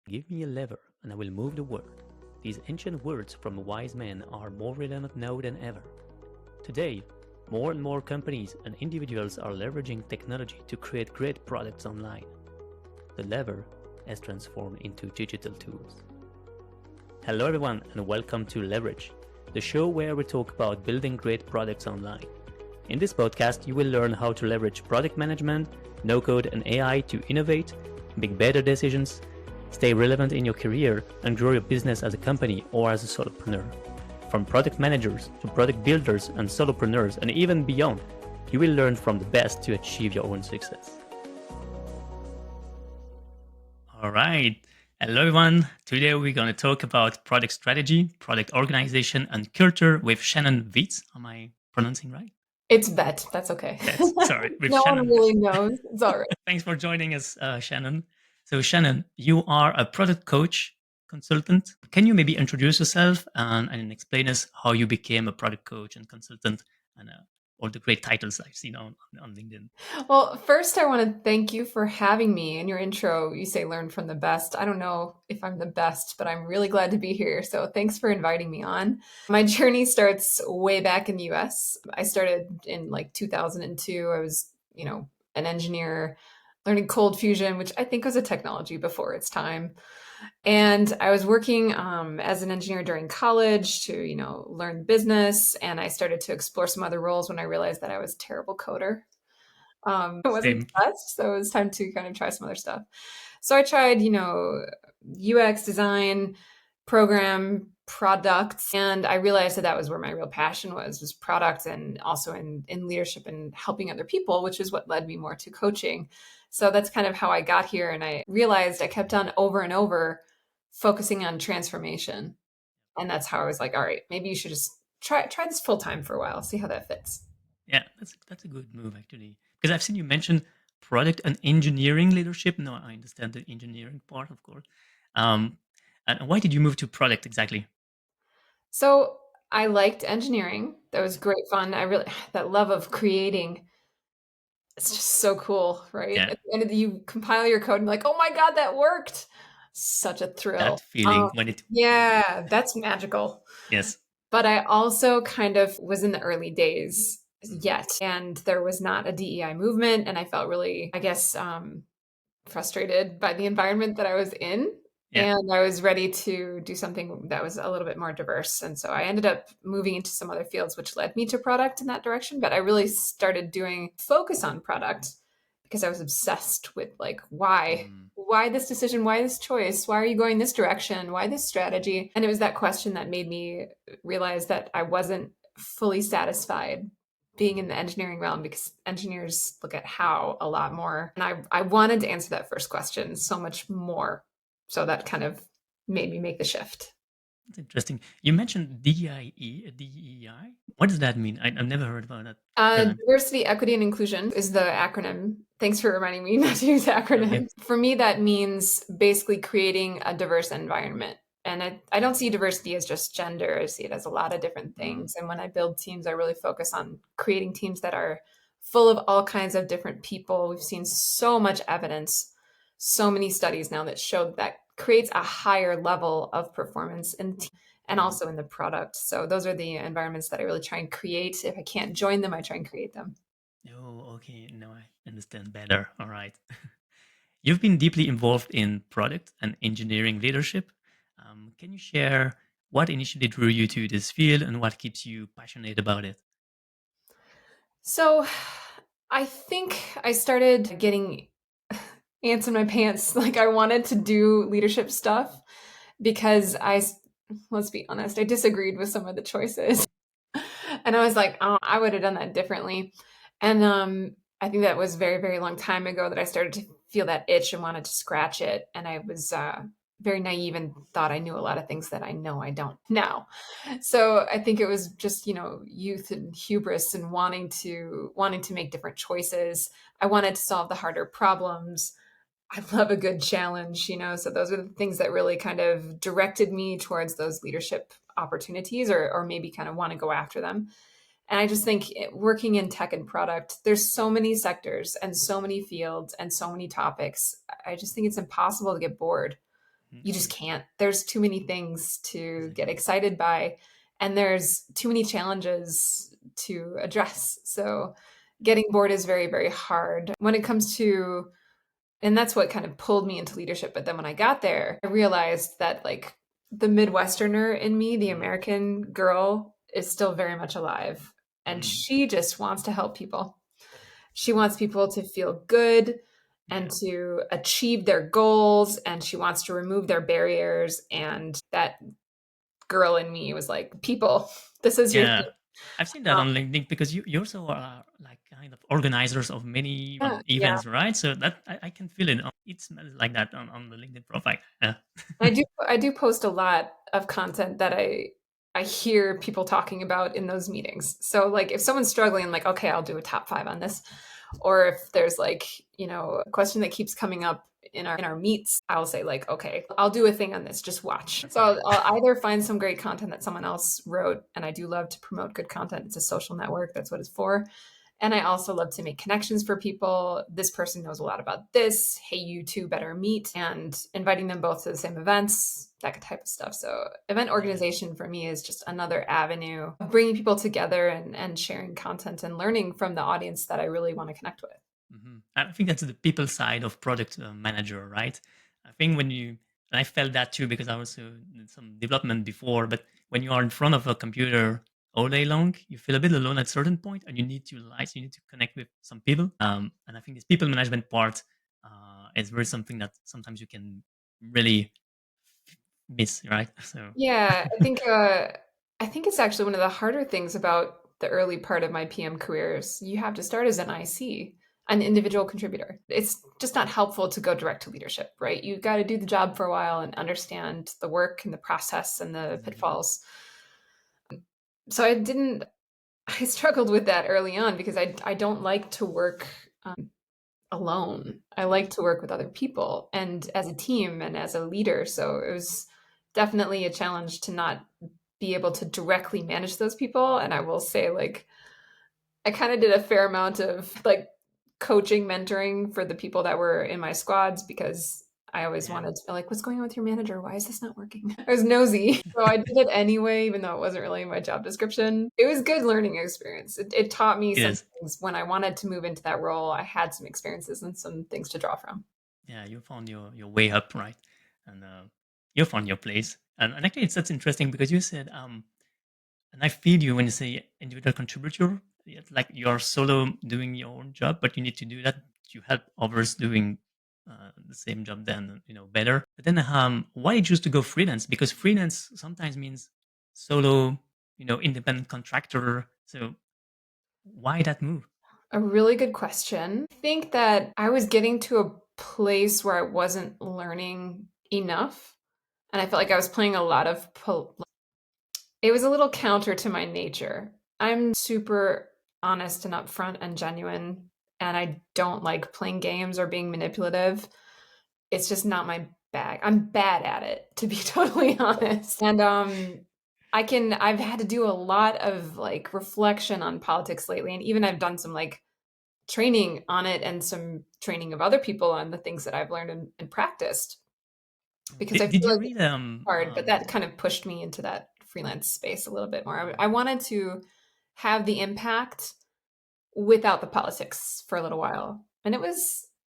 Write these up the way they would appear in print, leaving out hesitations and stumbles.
Give me a lever, and I will move the world. These ancient words from wise men are more relevant now than ever. Today, more and more companies and individuals are leveraging technology to create great products online. The lever has transformed into digital tools. Hello, everyone, and welcome to Leverage, the show where we talk about building great products online. In this podcast, you will learn how to leverage product management, no code, and AI to innovate, make better decisions, stay relevant in your career, and grow your business as a company or as a solopreneur. From product managers to product builders and solopreneurs, and even beyond, you will learn from the best to achieve your own success. All right. Hello, everyone. Today we're going to talk about product strategy, product organization, and culture with Shannon Vitz. Am I pronouncing right? It's Bet. That's okay. Sorry, with No one Shannon. really knows. It's all right. Thanks for joining us, Shannon. So, Shannon, you are a product coach consultant. Can you maybe introduce yourself and explain us how you became a product coach and consultant and all the great titles I've seen on LinkedIn? Well, first, I want to thank you for having me. In your intro, you say learn from the best. I don't know if I'm the best, but I'm really glad to be here. So thanks for inviting me on. My journey starts way back in the US. I started in like 2002. I was, an engineer learning cold fusion, which I think was a technology before its time. And I was working as an engineer during college to, learn business. And I started to explore some other roles when I realized that I was a terrible coder. It wasn't Same. the best, so it was time to kind of try some other stuff. So I tried, UX design, program, products, and I realized that that was where my real passion was product and also in leadership and helping other people, which is what led me more to coaching. So that's kind of how I got here. And I realized I kept on over and over focusing on transformation. And that's how I was like, all right, maybe you should just try this full time for a while, see how that fits. Yeah, that's a good move actually. Because I've seen you mention product and engineering leadership. No, I understand the engineering part, of course. Um, and why did you move to product exactly? So I liked engineering. That was great fun. I really that love of creating. It's just so cool, right? Yeah, At the end of the you compile your code and like, oh my God, that worked. Such a that thrill. feeling when it. Yeah, that's magical. Yes. But I also kind of was in the early days Mhm. yet, and there was not a DEI movement, and I felt really, I guess, frustrated by the environment that I was in. Yeah. And I was ready to do something that was a little bit more diverse. And so I ended up moving into some other fields, which led me to product in that direction. But I really started doing focus on product because I was obsessed with like, why? Mm. Why this decision? Why this choice? Why are you going this direction? Why this strategy? And it was that question that made me realize that I wasn't fully satisfied being in the engineering realm because engineers look at how a lot more. And I wanted to answer that first question so much more. So that kind of made me make the shift. That's interesting. You mentioned DIE, DEI. What does that mean? I've never heard about that term. Diversity, equity, and inclusion is the acronym. Thanks for reminding me not to use Okay. acronyms. For me, that means basically creating a diverse environment. And I don't see diversity as just gender. I see it as a lot of different Mm. things. And when I build teams, I really focus on creating teams that are full of all kinds of different people. We've seen so much evidence, so many studies now that show that creates a higher level of performance and Mm. also in the product. So those are the environments that I really try and create. If I can't join them, I try and create them. Oh, okay. Now I understand better. All right. You've been deeply involved in product and engineering leadership. Can you share what initially drew you to this field and what keeps you passionate about it? So I think I started getting ants in my pants. Like I wanted to do leadership stuff because let's be honest, I disagreed with some of the choices. And I was like, oh, I would have done that differently. And I think that was very, very long time ago that I started to feel that itch and wanted to scratch it. And I was very naive and thought I knew a lot of things that I know I don't now. So I think it was just, youth and hubris and wanting to make different choices. I wanted to solve the harder problems. I love a good challenge, so those are the things that really kind of directed me towards those leadership opportunities or maybe kind of want to go after them. And I just think working in tech and product, there's so many sectors and so many fields and so many topics. I just think it's impossible to get bored. you just can't. There's too many things to get Exactly. excited by, and there's too many challenges to address. So getting bored is very, very hard. When it comes to, and that's what kind of pulled me into leadership. But then when I got there, I realized that like the Midwesterner in me, the Mm, American girl, is still very much alive. And mm, she just wants to help people. She wants people to feel good and yeah. to achieve their goals, and she wants to remove their barriers. And that girl in me was like, people, this is your Yeah. thing. I've seen that Um, on LinkedIn because you also are like kind of organizers of many yeah, yeah. events, right? So that I can feel it. It smells like that on the LinkedIn profile. Yeah. I do post a lot of content that I hear people talking about in those meetings. So like if someone's struggling, I'm like, okay, I'll do a top 5 on this. Or if there's like, a question that keeps coming up in our meets, I'll say like, okay, I'll do a thing on this, just watch. That's So nice. I'll either find some great content that someone else wrote, and I do love to promote good content. It's a social network, that's what it's for. And I also love to make connections for people. This person knows a lot about this. Hey, you two better meet, and inviting them both to the same events, that type of stuff. So, event Yeah. organization for me is just another avenue of bringing people together and sharing content and learning from the audience that I really want to connect with. I think that's the people side of product manager, right? I think when you, and I felt that too because I also did some development before, but when you are in front of a computer all day long, you feel a bit alone at a certain point and you need to light, you need to connect with some people. And I think this people management part is very something that sometimes you can really miss, right? So, Yeah, I think it's actually one of the harder things about the early part of my PM careers. You have to start as an IC, an individual contributor. It's just not helpful to go direct to leadership, right? You got to do the job for a while and understand the work and the process and the exactly. pitfalls. So I struggled with that early on because I don't like to work alone. I like to work with other people and as a team and as a leader. So it was definitely a challenge to not be able to directly manage those people. And I will say, like, I kind of did a fair amount of like coaching, mentoring for the people that were in my squads because I always Yeah. wanted to be like, what's going on with your manager? Why is this not working? I was nosy. So I did it anyway, even though it wasn't really my job description. It was good learning experience. It taught me It some is. things when I wanted to move into that role. I had some experiences and some things to draw from. Yeah, you found your way up, right? And you found your place. And actually, it's that's interesting because you said, and I feel you when you say individual contributor. It's like you're solo doing your own job, but you need to do that to help others doing the same job then better. But then, why choose to go freelance? Because freelance sometimes means solo, independent contractor. So why that move? A really good question. I think that I was getting to a place where I wasn't learning enough. And I felt like I was playing a lot of it was a little counter to my nature. I'm super honest and upfront and genuine, and I don't like playing games or being manipulative. It's just not my bag. I'm bad at it, to be totally honest. And I've had to do a lot of like reflection on politics lately, and even I've done some like training on it and some training of other people on the things that I've learned and practiced because I Did feel you like read it's hard, but that kind of pushed me into that freelance space a little bit more. I wanted to have the impact without the politics for a little while. And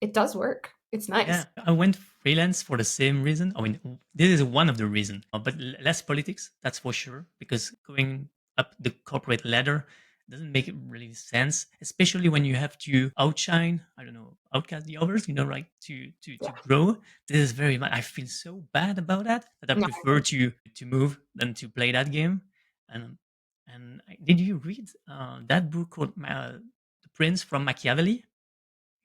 it does work. It's nice. Yeah, I went freelance for the same reason. I mean, this is one of the reasons, but less politics, that's for sure. Because going up the corporate ladder doesn't make really sense, especially when you have to outshine, I don't know, outcast the others. Right? To Yeah. grow. This is very much. I feel so bad about that that I No, prefer to move than to play that game. And did you read that book called The Prince from Machiavelli?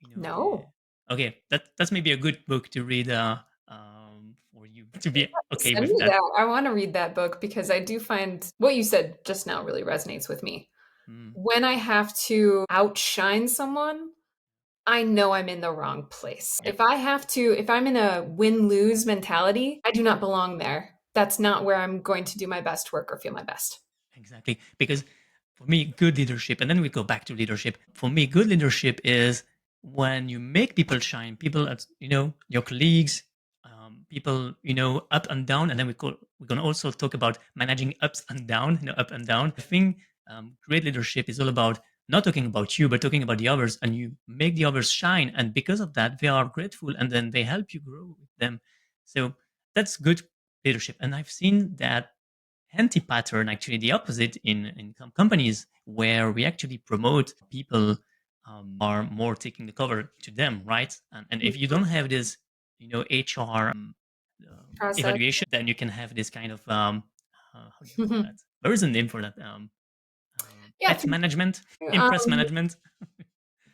The no. okay, that's maybe a good book to read for you to be okay Send with me that. that. I want to read that book because I do find what you said just now really resonates with me. Mm, When I have to outshine someone, I know I'm in the wrong place. yep, If I'm in a win lose mentality, I do not belong there. That's not where I'm going to do my best work or feel my best. exactly. Because for me, good leadership, and then we go back to leadership. For me, good leadership is when you make people shine, people, your colleagues, people, up and down, and then we're gonna also talk about managing ups and down, up and down. I think great leadership is all about not talking about you, but talking about the others, and you make the others shine, and because of that, they are grateful, and then they help you grow with them. So that's good leadership, and I've seen that anti-pattern, actually the opposite in some companies where we actually promote people are more taking the cover to them, right? And if you don't have this HR Process. evaluation, then you can have this kind of how do you call that, there is a name for that, Yeah, pet management, impress um, management.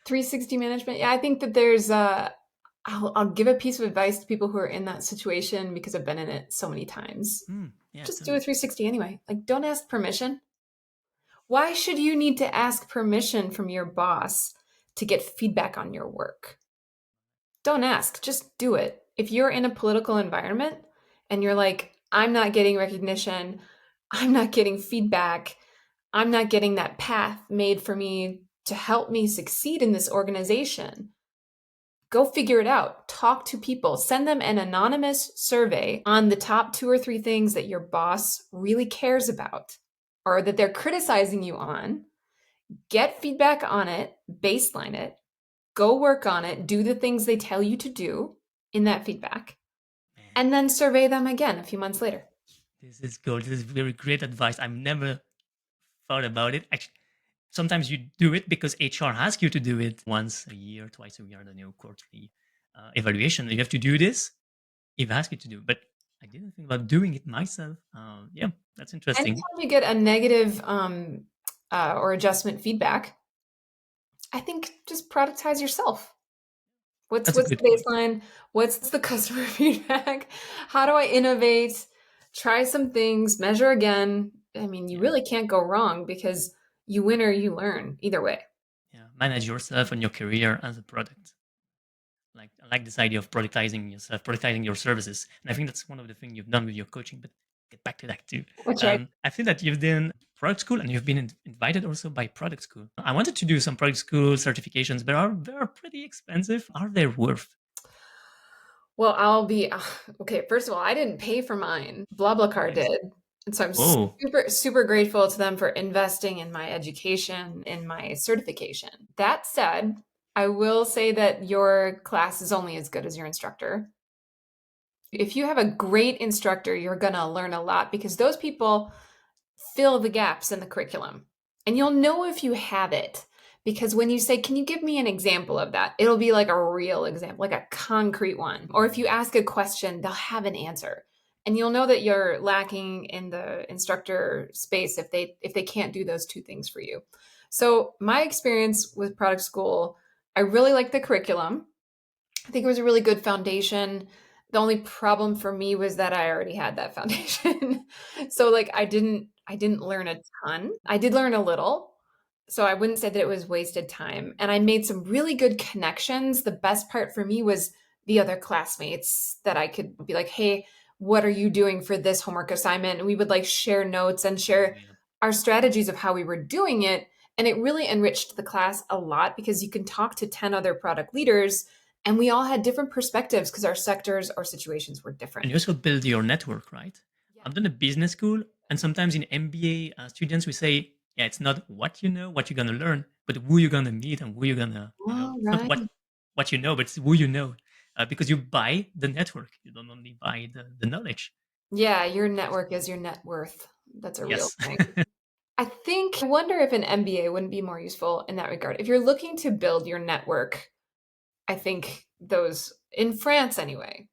360 management. Yeah, I think that there's I'll give a piece of advice to people who are in that situation because I've been in it so many times. Yeah, Just do a totally. 360 anyway. Like, don't ask permission. Why should you need to ask permission from your boss to get feedback on your work? Don't ask, just do it. If you're in a political environment and you're like, I'm not getting recognition, I'm not getting feedback, I'm not getting that path made for me to help me succeed in this organization, go figure it out. Talk to people. Send them an anonymous survey on the top two or three things that your boss really cares about or that they're criticizing you on. Get feedback on it, baseline it, go work on it, do the things they tell you to do in that feedback, Man, and then survey them again a few months later. this is good. This is very great advice. I've never thought about it. Actually, sometimes you do it because HR asks you to do it once a year, twice a year, I don't know, quarterly evaluation. You have to do this if I ask you to do. But I didn't think about doing it myself. Yeah, that's interesting. Anytime you get a negative or adjustment feedback, I think just productize yourself. What's That's a what's good the point. baseline? What's the customer feedback? How do I innovate? Try some things, measure again. I mean, you Yeah, really can't go wrong because you win or you learn either way. yeah. Manage yourself and your career as a product. Like I like this idea of productizing yourself, productizing your services, and I think that's one of the things you've done with your coaching. But get back to that too. That's right. I feel that you've done product school and you've been invited also by product school. I wanted to do some product school certifications, but they are pretty expensive. Are they worth? Well, I'll be okay. First of all, I didn't pay for mine. BlaBlaCar Nice. did. And so I'm Oh, super, super grateful to them for investing in my education, in my certification. That said, I will say that your class is only as good as your instructor. If you have a great instructor, you're going to learn a lot because those people fill the gaps in the curriculum. And you'll know if you have it because when you say, "Can you give me an example of that?" It'll be like a real example, like a concrete one. Or if you ask a question, they'll have an answer. And you'll know that you're lacking in the instructor space if they can't do those two things for you. So, my experience with product school, I really like the curriculum. I think it was a really good foundation. The only problem for me was that I already had that foundation. So like I didn't learn a ton. I did learn a little. So I wouldn't say that it was wasted time. And I made some really good connections. The best part for me was the other classmates that I could be like, "Hey, what are you doing for this homework assignment?" And we would like share notes and oh share yeah. our strategies of how we were doing it. And it really enriched the class a lot because you can talk to 10 other product leaders and we all had different perspectives because our sectors or situations were And different. you also build your network, right? Yeah. I've done a business school, and sometimes in MBA students we say, yeah, it's not what you know, what you're gonna learn, but who you're gonna meet and who you're gonna, All it's not right. what you know, but it's who you know, because you buy the network. You don't only buy the knowledge. Yeah, your network is your net worth. That's a real Yes. thing. I wonder if an MBA wouldn't be more useful in that regard. If you're looking to build your network, I think those in France anyway,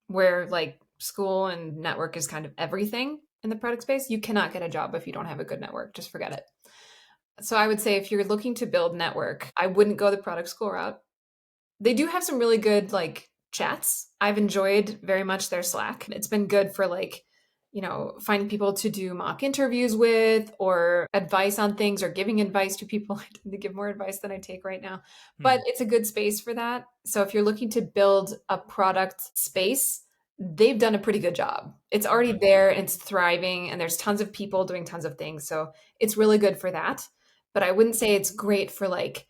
where like school and network is kind of everything in the product space, you cannot get a job if you don't have a good network. Just forget it. So I would say if you're looking to build network, I wouldn't go the product school route. They do have some really good like chats. I've enjoyed very much their Slack. It's been good for like, finding people to do mock interviews with or advice on things or giving advice to people. I tend to give more advice than I take right now. But Hmm. it's a good space for that. So if you're looking to build a product space, they've done a pretty good job. It's already Okay. there and it's thriving and there's tons of people doing tons of things. So it's really good for that. But I wouldn't say it's great for like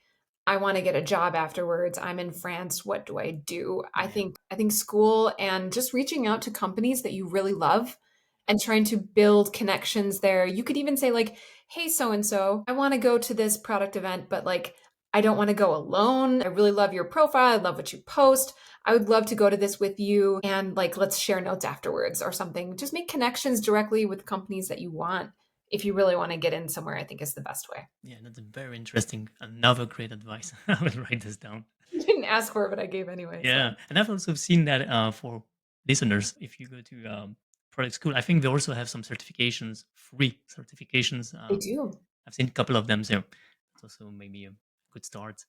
I want to get a job afterwards. I'm in France. What do I do? I Yeah. think I think school and just reaching out to companies that you really love and trying to build connections there. You could even say like, "Hey, so and so, I want to go to this product event, but like I don't want to go alone. I really love your profile. I love what you post. I would love to go to this with you and like let's share notes afterwards or something." Just make connections directly with companies that you want if you really want to get in somewhere, I think is the best way. Yeah, that's very interesting. Another great advice. I will write this down. You didn't ask for it, but I gave anyway. So Yeah, and I've also seen that for listeners, if you go to product school, I think they also have some certifications, free certifications. they do. I've seen a couple of them, so it's also maybe a good start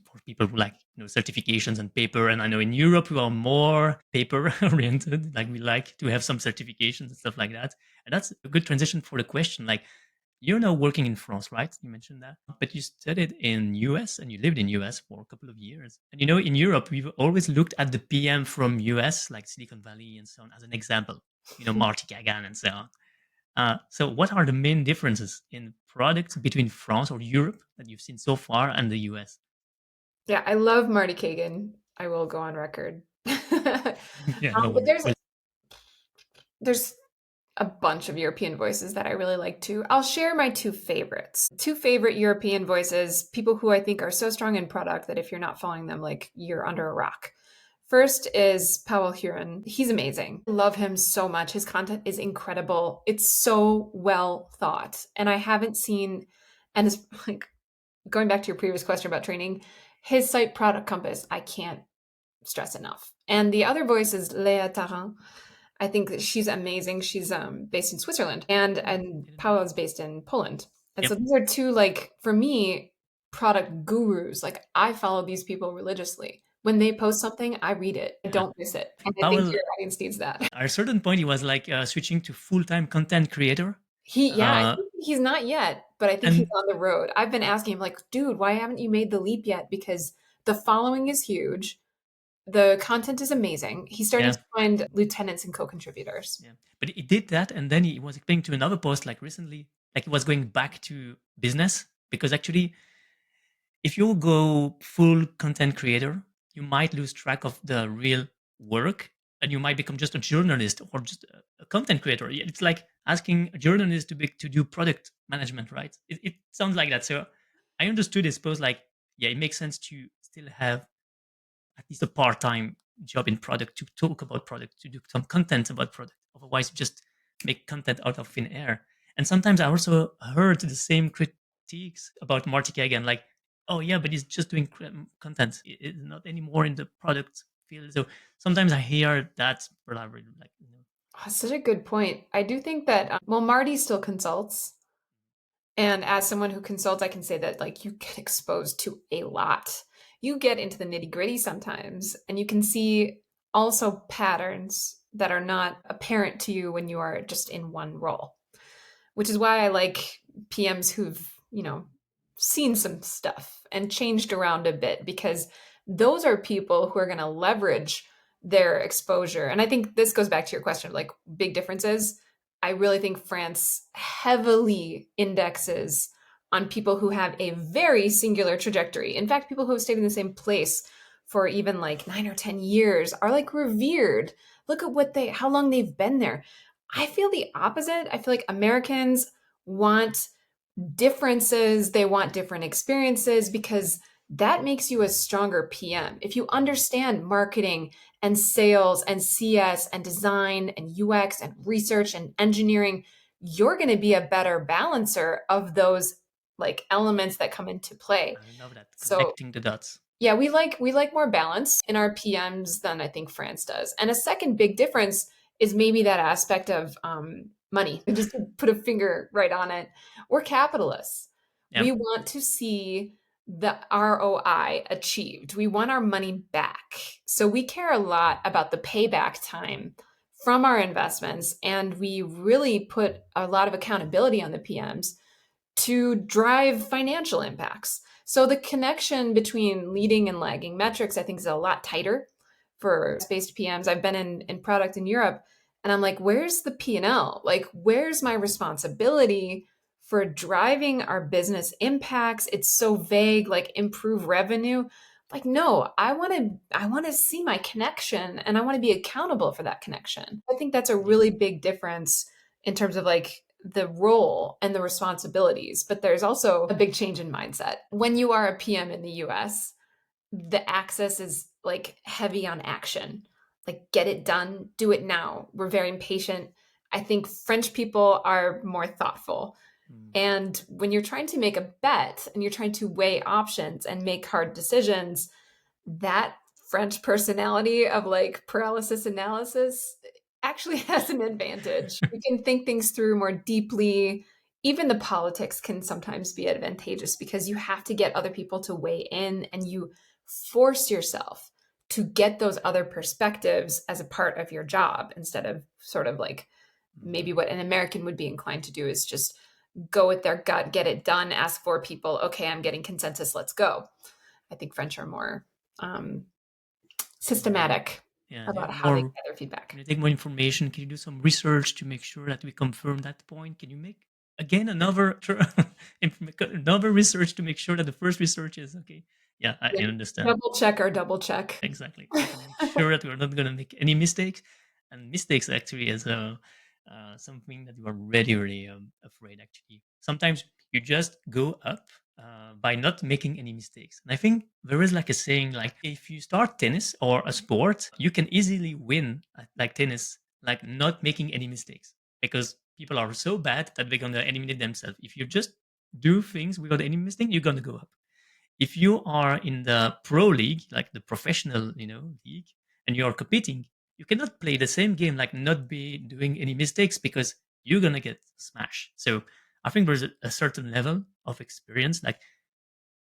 for people who like certifications and paper. And I know in Europe we are more paper oriented, like we like to have some certifications and stuff like that. And that's a good transition for the question, like you're now working in France, right? You mentioned that. But you studied in US and you lived in US for a couple of years. And in Europe, we've always looked at the PM from US, like Silicon Valley and so on, as an example. Marty Kagan and so on. So what are the main differences in products between France or Europe that you've seen so far and the US? Yeah, I love Marty Kagan. I will go on record. Yeah, no But worries. there's a bunch of European voices that I really like too. I'll share my two favorites. Two favorite European voices, people who I think are so strong in product that if you're not following them, like you're under a rock. First is Powell Huron. He's amazing. I love him so much. His content is incredible. It's so well thought. And I haven't seen, and it's like going back to your previous question about training, his site Product Compass, I can't stress enough. And the other voice is Léa Tarin. I think that she's amazing. She's based in Switzerland, and Paolo is based in Poland. And so Yep. these are two, like, for me, product gurus. Like, I follow these people religiously. When they post something, I read it. I Yeah. don't miss it. I And think I think Powell, your audience needs that. at a certain point, he was like switching to full-time content creator. I Uh, think he's not yet, but I think he's and on the road. I've been asking him, like, dude, why haven't you made the leap yet? Because the following is huge. The content is amazing. He's starting yeah, to find lieutenants and co-contributors. yeah. But he did that, and then he was explaining to another post like recently, like he was going back to business because actually, if you go full content creator, you might lose track of the real work, and you might become just a journalist or just a content creator. It's like asking a journalist to do product management, right? It sounds like that. So I understood his post like, yeah, it makes sense to still have at least a part-time job in product to talk about product, to do some content about product. Otherwise, you just make content out of thin air. And sometimes I also heard the same critiques about Marty Kagan, like, oh yeah, but he's just doing content. It's not anymore in the product field. So sometimes I hear that, but I really like. Oh, such a good point. I do think that, well, Marty still consults. And as someone who consults, I can say that like you get exposed to a lot. You get into the nitty gritty sometimes, and you can see also patterns that are not apparent to you when you are just in one role, which is why I like PMs who've, seen some stuff and changed around a bit because those are people who are going to leverage their exposure. And I think this goes back to your question of like big differences. I really think France heavily indexes on people who have a very singular trajectory. In fact, people who have stayed in the same place for even like 9 or 10 years are like revered. Look at how long they've been there. I feel the opposite. I feel like Americans want differences, they want different experiences because that makes you a stronger PM. If you understand marketing and sales and CS and design and UX and research and engineering, you're going to be a better balancer of those like elements that come into play. I love that, So connecting the dots. yeah, we like more balance in our PMs than I think France does. And a second big difference is maybe that aspect of money. Just to put a finger right on it, we're capitalists. Yeah. We want to see the ROI achieved. We want our money back. So we care a lot about the payback time from our investments, and we really put a lot of accountability on the PMs to drive financial impacts. So the connection between leading and lagging metrics, I think, is a lot tighter for based PMs. I've been in product in Europe, and I'm like, where's the P&L? Like, where's my responsibility for driving our business impacts? It's so vague, like improve revenue. Like, no, I want to see my connection and I want to be accountable for that connection. I think that's a Indeed. really big difference in terms of like the role and the responsibilities, but there's also a big change in mindset. When you are a PM in the US, the access is like heavy on action. Like, get it done, do it now. We're very impatient. I think French people are more thoughtful. Mm. And when you're trying to make a bet and you're trying to weigh options and make hard decisions, that French personality of like paralysis analysis actually has an advantage. You can think things through more deeply. Even the politics can sometimes be advantageous because you have to get other people to weigh in and you force yourself to get those other perspectives as a part of your job instead of sort of like maybe Mm. what an American would be inclined to do is just go with their gut, get it done, ask for people, okay, I'm getting consensus, let's go. I think French are more um, More, systematic yeah, they about are how they more. gather Can feedback. you take more information? Can you do some research to make sure that we confirm that point? Can you make again another research to make sure that the first research is okay? Yeah, I Yeah. understand. Double check or double check. Exactly. We can make sure that we're not going to make any mistakes. And mistakes actually is something that you are really, really afraid, actually. Sometimes you just go up by not making any mistakes. And I think there is like a saying, like, if you start tennis or a sport, you can easily win at, like tennis, like not making any mistakes because people are so bad that they're going to eliminate themselves. If you just do things without any mistake, you're going to go up. If you are in the pro league, like the professional, league, and you are competing, you cannot play the same game like not be doing any mistakes because you're gonna get smashed. So I think there's a certain level of experience, like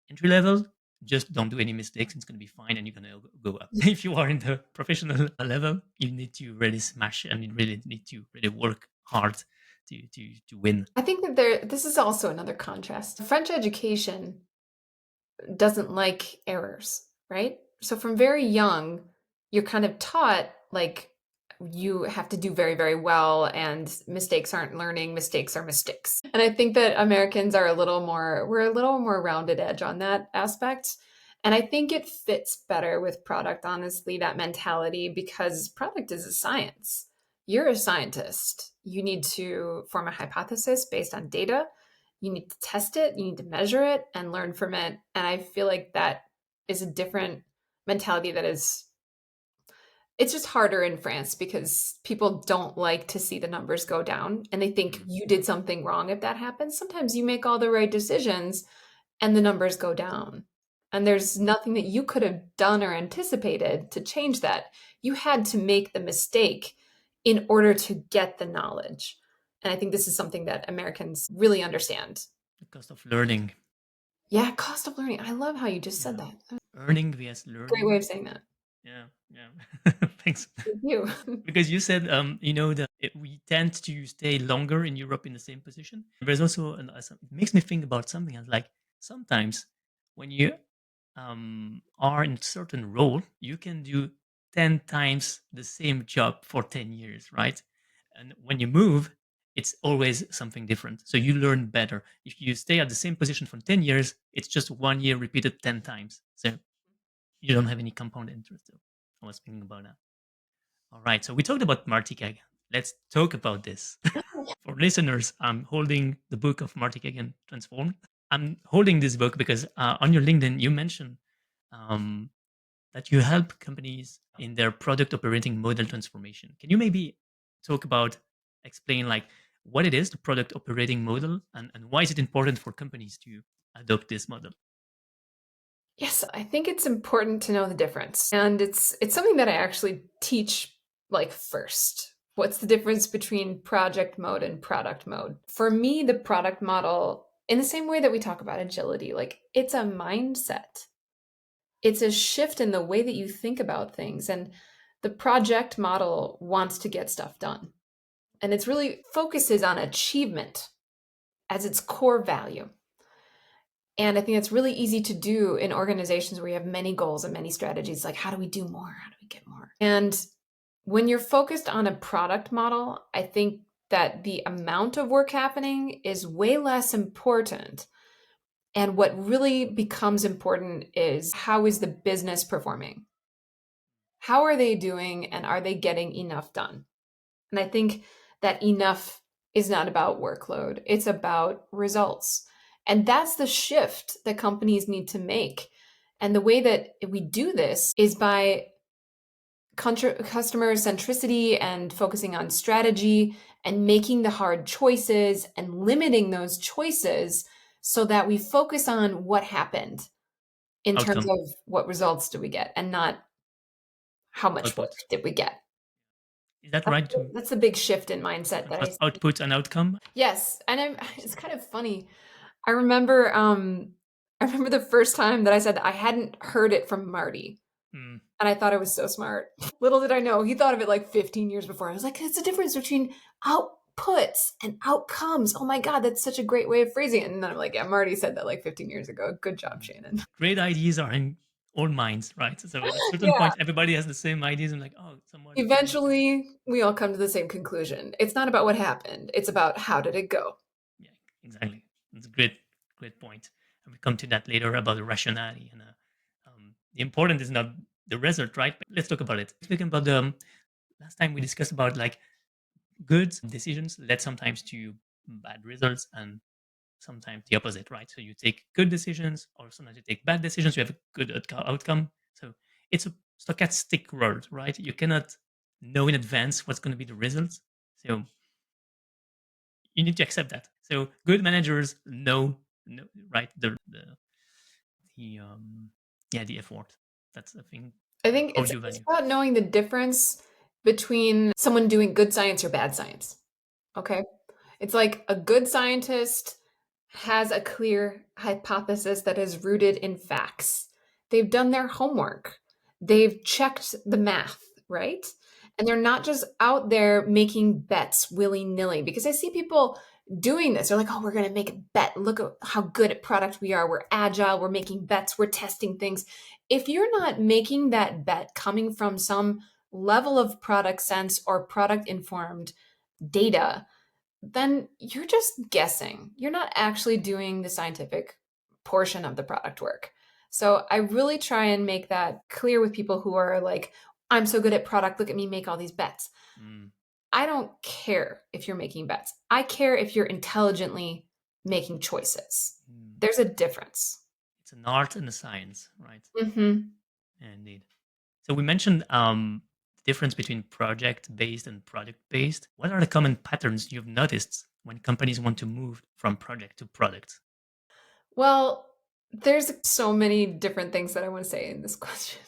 entry level. Just don't do any mistakes. It's gonna be fine, and you're gonna go up. If you are in the professional level, you need to really smash, and you really need to really work hard to win. I think that this is also another contrast. French education doesn't like errors, right? So from very young, you're kind of taught like you have to do very, very well, and mistakes aren't learning, mistakes are mistakes. And I think that Americans are we're a little more rounded edge on that aspect. And I think it fits better with product, honestly, that mentality, because product is a science. You're a scientist. You need to form a hypothesis based on data. You need to test it, you need to measure it and learn from it. And I feel like that is a different mentality that is it's just harder in France because people don't like to see the numbers go down and they think Mm. you did something wrong if that happens. Sometimes you make all the right decisions and the numbers go down. And there's nothing that you could have done or anticipated to change that. You had to make the mistake in order to get the knowledge. And I think this is something that Americans really understand. The cost of learning. Yeah, cost of learning. I love how you just said Yeah, that. earning vs Great way learning. of saying that. Yeah, yeah. Thanks. Thank you. Because you said, that we tend to stay longer in Europe in the same position. There's also, it makes me think about something else. Like sometimes when you are in a certain role, you can do 10 times the same job for 10 years, right? And when you move, it's always something different. So you learn better. If you stay at the same position for 10 years, it's just 1 year repeated 10 times. So you don't have any compound interest. So I was thinking about that. All right. So we talked about Marty Kagan. Let's talk about this. For listeners, I'm holding the book of Marty Kagan Transformed. I'm holding this book because on your LinkedIn, you mentioned um, that you help companies in their product operating model transformation. Can you maybe talk about, explain like what it is, the product operating model, and why is it important for companies to adopt this model? Yes, I think it's important to know the difference. And it's something that I actually teach like first. What's the difference between project mode and product mode? For me, the product model, in the same way that we talk about agility, like it's a mindset. It's a shift in the way that you think about things. And the project model wants to get stuff done. And it's really focuses on achievement as its core value. And I think it's really easy to do in organizations where you have many goals and many strategies. Like, how do we do more? How do we get more? And when you're focused on a product model, I think that the amount of work happening is way less important And what really becomes important is, how is the business performing? How are they doing, and are they getting enough done? And I think that enough is not about workload, it's about results. And that's the shift that companies need to make. And the way that we do this is by customer centricity and focusing on strategy and making the hard choices and limiting those choices so that we focus on what happened in terms Outcome, of what results do we get and not how much work output. did we get. Is that That's right to that's the big shift in mindset that I contrast see. output and outcome? Yes, and it's kind of funny. I remember I remember the first time that I said that I hadn't heard it from Marty, Mm, and I thought I was so smart. Little did I know, he thought of it like 15 years before. I was like, it's a difference between outputs and outcomes. Oh my God, that's such a great way of phrasing it. And then I'm like, yeah, Marty said that like 15 years ago. Good job, mm. Shannon. Great ideas are in all minds, right? So at certain Yeah. point, everybody has the same ideas, and like, oh, someone came up with, Eventually, we all come to the same conclusion. It's not about what happened, it's about how did it go. yeah, exactly. It's a great point. And we come to that later about the rationality. And the important is not the result, right? But let's talk about it. Speaking about the last time we discussed about like good decisions led sometimes to bad results and sometimes the opposite, right? So you take good decisions or sometimes you take bad decisions, you have a good outcome. So it's a stochastic world, right? You cannot know in advance what's going to be the results. So you need to accept that. So good managers know right, the yeah, the effort. That's the thing. I think How it's you it's value. about knowing the difference between someone doing good science or bad science. Okay? It's like a good scientist has a clear hypothesis that is rooted in facts. They've done their homework. They've checked the math, right? And they're not just out there making bets willy-nilly, because I see people doing this. They're like, "Oh, we're going to make a bet. Look at how good at product we are. We're agile. We're making bets. We're testing things." If you're not making that bet coming from some level of product sense or product informed data, then you're just guessing. You're not actually doing the scientific portion of the product work. So I really try and make that clear with people who are like, I'm so good at product. Look at me make all these bets. Mm, I don't care if you're making bets. I care if you're intelligently making choices. mm. There's a difference. It's an art and a science, right? Hmm. Indeed. So we mentioned the difference between project based and product based. What are the common patterns you've noticed when companies want to move from project to product? Well, there's so many different things that I want to say in this question.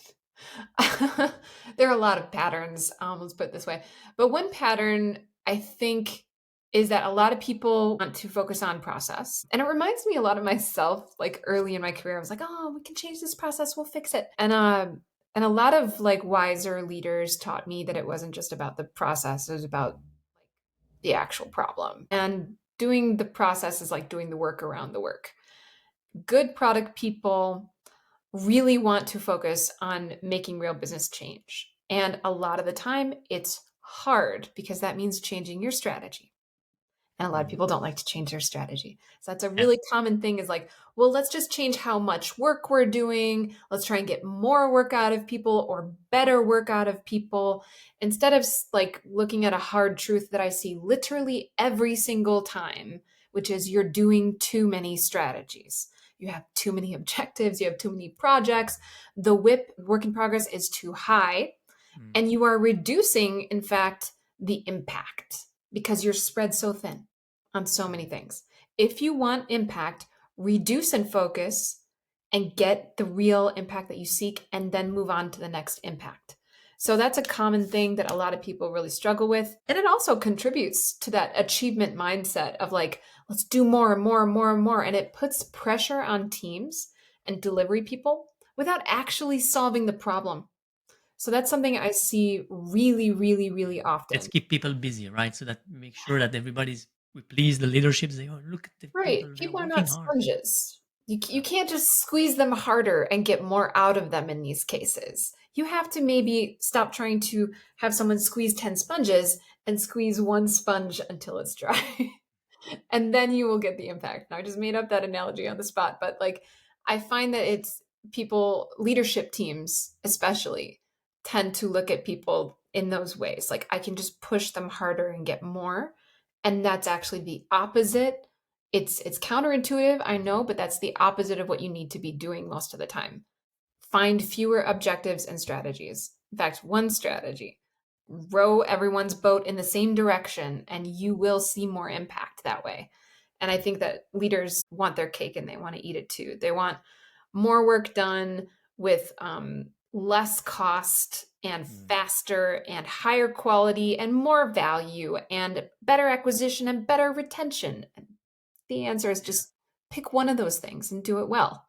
There are a lot of patterns, let's put it this way. But one pattern I think is that a lot of people want to focus on process. And it reminds me a lot of myself, like early in my career. I was like, oh, we can change this process, we'll fix it. And a lot of like wiser leaders taught me that it wasn't just about the process, it was about the actual problem. And doing the process is like doing the work around the work. Good product people really want to focus on making real business change. And a lot of the time, it's hard because that means changing your strategy. And a lot of Mm. people don't like to change their strategy. So that's a Yeah. really common thing, is like, well, let's just change how much work we're doing. Let's try and get more work out of people or better work out of people, instead of like looking at a hard truth that I see literally every single time, which is you're doing too many strategies. You have too many objectives, you have too many projects. The WIP, work in progress, is too high, Mm. and you are reducing, in fact, the impact because you're spread so thin on so many Mm. things. If you want impact, reduce and focus and get the real impact that you seek, and then move on to the next impact. So that's a common thing that a lot of people really struggle with. And it also contributes to that achievement mindset of like, let's do more and more and more and more. And it puts pressure on teams and delivery people without actually solving the problem. So that's something I see really, really, really Let's often. keep people busy, right? So that make sure that everybody's we please the leadership. Say, oh, look at the Right. people; they're People are working not hard. sponges. You Yeah. can't just squeeze them harder and get more out of them in these cases. You have to maybe stop trying to have someone squeeze 10 sponges and squeeze one sponge until it's dry. and then you will get the impact. Now, I just made up that analogy on the spot, but like I find that it's people, leadership teams especially, tend to look at people in those ways. Like I can just push them harder and get more. And that's actually the opposite. It's counterintuitive, I know, but that's the opposite of what you need to be doing most of the time. Find fewer objectives and strategies. In fact, one strategy, row everyone's boat in the same direction, and you will see more impact that way. And I think that leaders want their cake and they want to eat it too. They want more work done with less cost and Mm, faster and higher quality and more value and better acquisition and better retention. And the answer is yeah, just pick one of those things and do it well.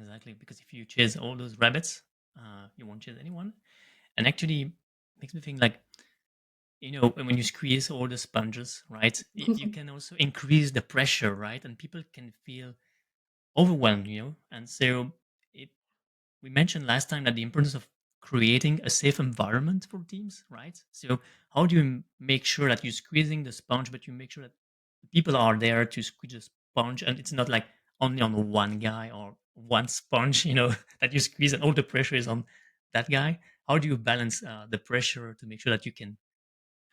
exactly. Because if you chase all those rabbits, you won't chase anyone. And actually, makes me think like, when you squeeze all the sponges, right? You can also increase the pressure, right? And people can feel overwhelmed, And so it we mentioned last time that the importance of creating a safe environment for teams, right? So how do you make sure that you're squeezing the sponge, but you make sure that people are there to squeeze the sponge, and it's not like only on one guy or one sponge, that you squeeze, and all the pressure is on that guy. How do you balance the pressure to make sure that you can?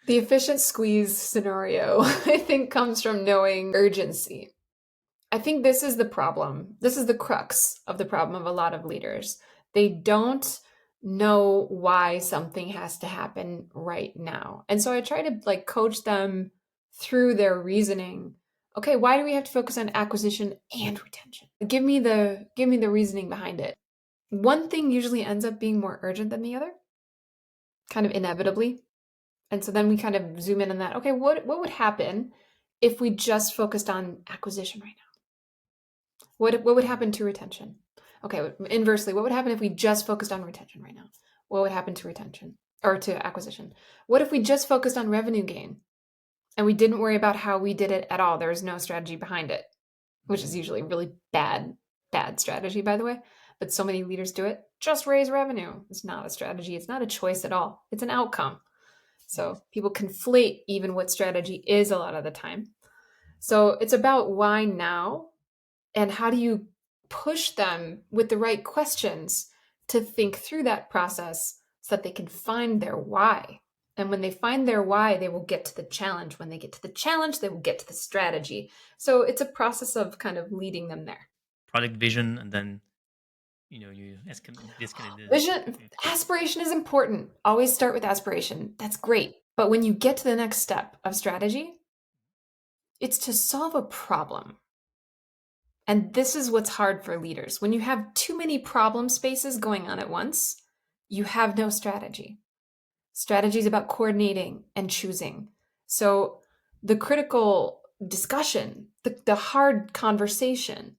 The efficient squeeze scenario, I think, comes from knowing urgency. I think this is the problem. This is the crux of the problem of a lot of leaders. They don't know why something has to happen right now. And so I try to like coach them through their reasoning. Okay, why do we have to focus on acquisition and retention? Give me the reasoning behind it. One thing usually ends up being more urgent than the other, kind of inevitably. And so then we kind of zoom in on that. Okay, what would happen if we just focused on acquisition right now? What would happen to retention? Okay, inversely, what would happen if we just focused on retention right now? What would happen to retention or to acquisition? What if we just focused on revenue gain and we didn't worry about how we did it at all? There was no strategy behind it, which is Mm, usually really bad strategy, by the way. But so many leaders do it. Just raise revenue. It's not a strategy. It's not a choice at all. It's an outcome. yes. So people conflate even what strategy is a lot of the time. So it's about why now and how do you push them with the right questions to think through that process so that they can find their why. And when they find their why, they will get to the challenge. When they get to the challenge, they will get to the strategy. So it's a process of kind of leading them there. Product vision, and then you escalate the. Vision, aspiration is important. Always start with aspiration. That's great. But when you get to the next step of strategy, it's to solve a problem. And this is what's hard for leaders. When you have too many problem spaces going on at once, you have no strategy. Strategy is about coordinating and choosing. So the critical discussion, the hard conversation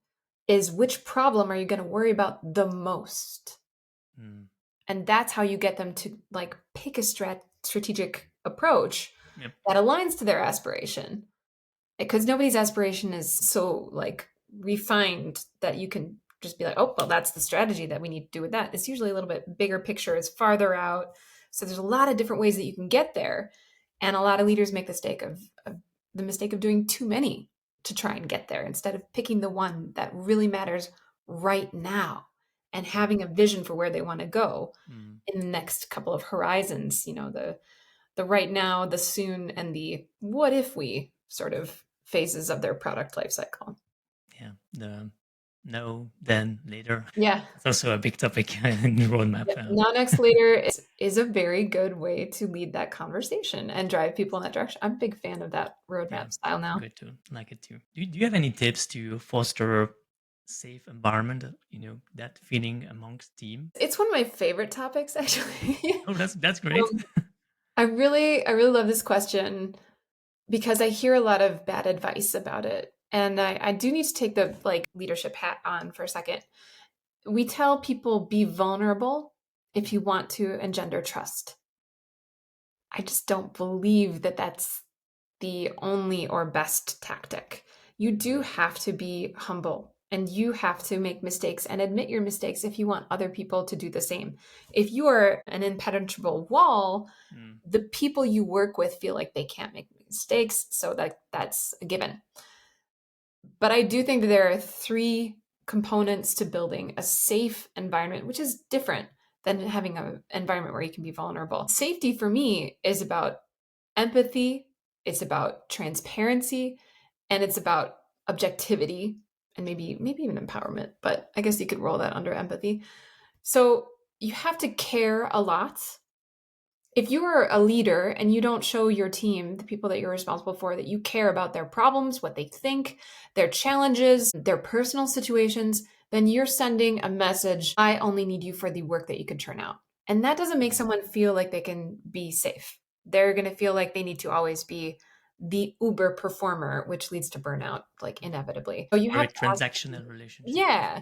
is which problem are you going to worry about the most? Mm, And that's how you get them to like pick a strategic approach yep. that aligns to their aspiration, because nobody's aspiration is so like refined that you can just be like, oh, well, that's the strategy that we need to do with that. It's usually a little bit bigger picture, it's farther out. So there's a lot of different ways that you can get there. And a lot of leaders make the mistake of doing too many to try and get there instead of picking the one that really matters right now and having a vision for where they want to go Mm, in the next couple of horizons, the right now, the soon, and the what if we sort of phases of their product life cycle. yeah. The no, then later. Yeah. It's also a big topic in the roadmap. Yep. Now next later is a very good way to lead that conversation and drive people in that direction. I'm a big fan of that Yeah, roadmap style now. good too. Like it too. Do you have any tips to foster safe environment? That feeling amongst team. It's one of my favorite topics actually. Oh, that's great. um, I really love this question because I hear a lot of bad advice about it. And I do need to take the like leadership hat on for a second. We tell people be vulnerable if you want to engender trust. I just don't believe that that's the only or best tactic. You do Mm, have to be humble and you have to make mistakes and admit your mistakes if you want other people to do the same. If you are an impenetrable wall, mm, the people you work with feel like they can't make mistakes. So that's a given. But I do think that there are three components to building a safe environment, which is different than having an environment where you can be vulnerable. Safety for me is about empathy, it's about transparency, and it's about objectivity and maybe even empowerment, but I guess you could roll that under empathy. So you have to care a lot. If you are a leader and you don't show your team, the people that you're responsible for, that you care about their problems, what they think, their challenges, their personal situations, then you're sending a message, I only need you for the work that you can turn out. And that doesn't make Mm. someone feel like they can be safe. They're going to feel like they need to always be the uber performer, which leads to burnout, like inevitably. So you have Very to ask, transactional relationship. yeah.